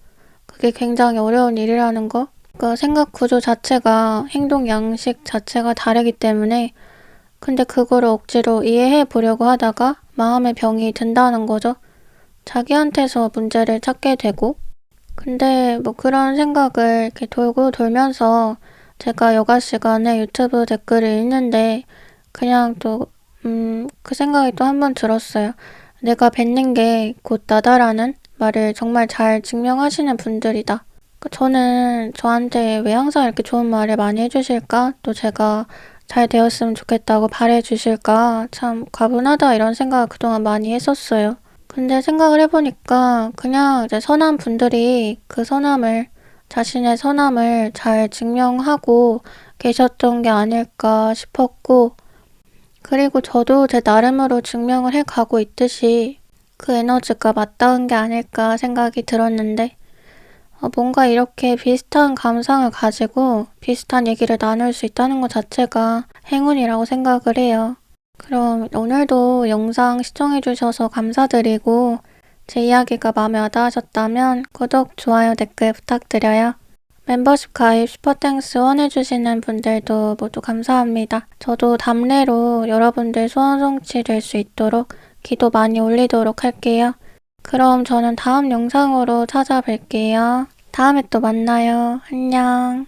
그게 굉장히 어려운 일이라는 거. 생각 구조 자체가 행동 양식 자체가 다르기 때문에 근데 그거를 억지로 이해해 보려고 하다가 마음의 병이 든다는 거죠. 자기한테서 문제를 찾게 되고 근데 뭐 그런 생각을 이렇게 돌고 돌면서 제가 여가 시간에 유튜브 댓글을 읽는데 그냥 또 그 생각이 또 한 번 들었어요. 내가 뱉는 게 곧 나다라는 말을 정말 잘 증명하시는 분들이다. 저는 저한테 왜 항상 이렇게 좋은 말을 많이 해주실까? 또 제가 잘 되었으면 좋겠다고 바래주실까? 참 과분하다 이런 생각을 그동안 많이 했었어요. 근데 생각을 해보니까 그냥 이제 선한 분들이 그 선함을, 자신의 선함을 잘 증명하고 계셨던 게 아닐까 싶었고, 그리고 저도 제 나름으로 증명을 해가고 있듯이 그 에너지가 맞닿은 게 아닐까 생각이 들었는데, 뭔가 이렇게 비슷한 감상을 가지고 비슷한 얘기를 나눌 수 있다는 것 자체가 행운이라고 생각을 해요. 그럼 오늘도 영상 시청해주셔서 감사드리고 제 이야기가 마음에 와닿으셨다면 구독, 좋아요, 댓글 부탁드려요. 멤버십 가입 슈퍼땡스 후원해주시는 분들도 모두 감사합니다. 저도 답례로 여러분들 소원 성취될 수 있도록 기도 많이 올리도록 할게요. 그럼 저는 다음 영상으로 찾아뵐게요. 다음에 또 만나요. 안녕.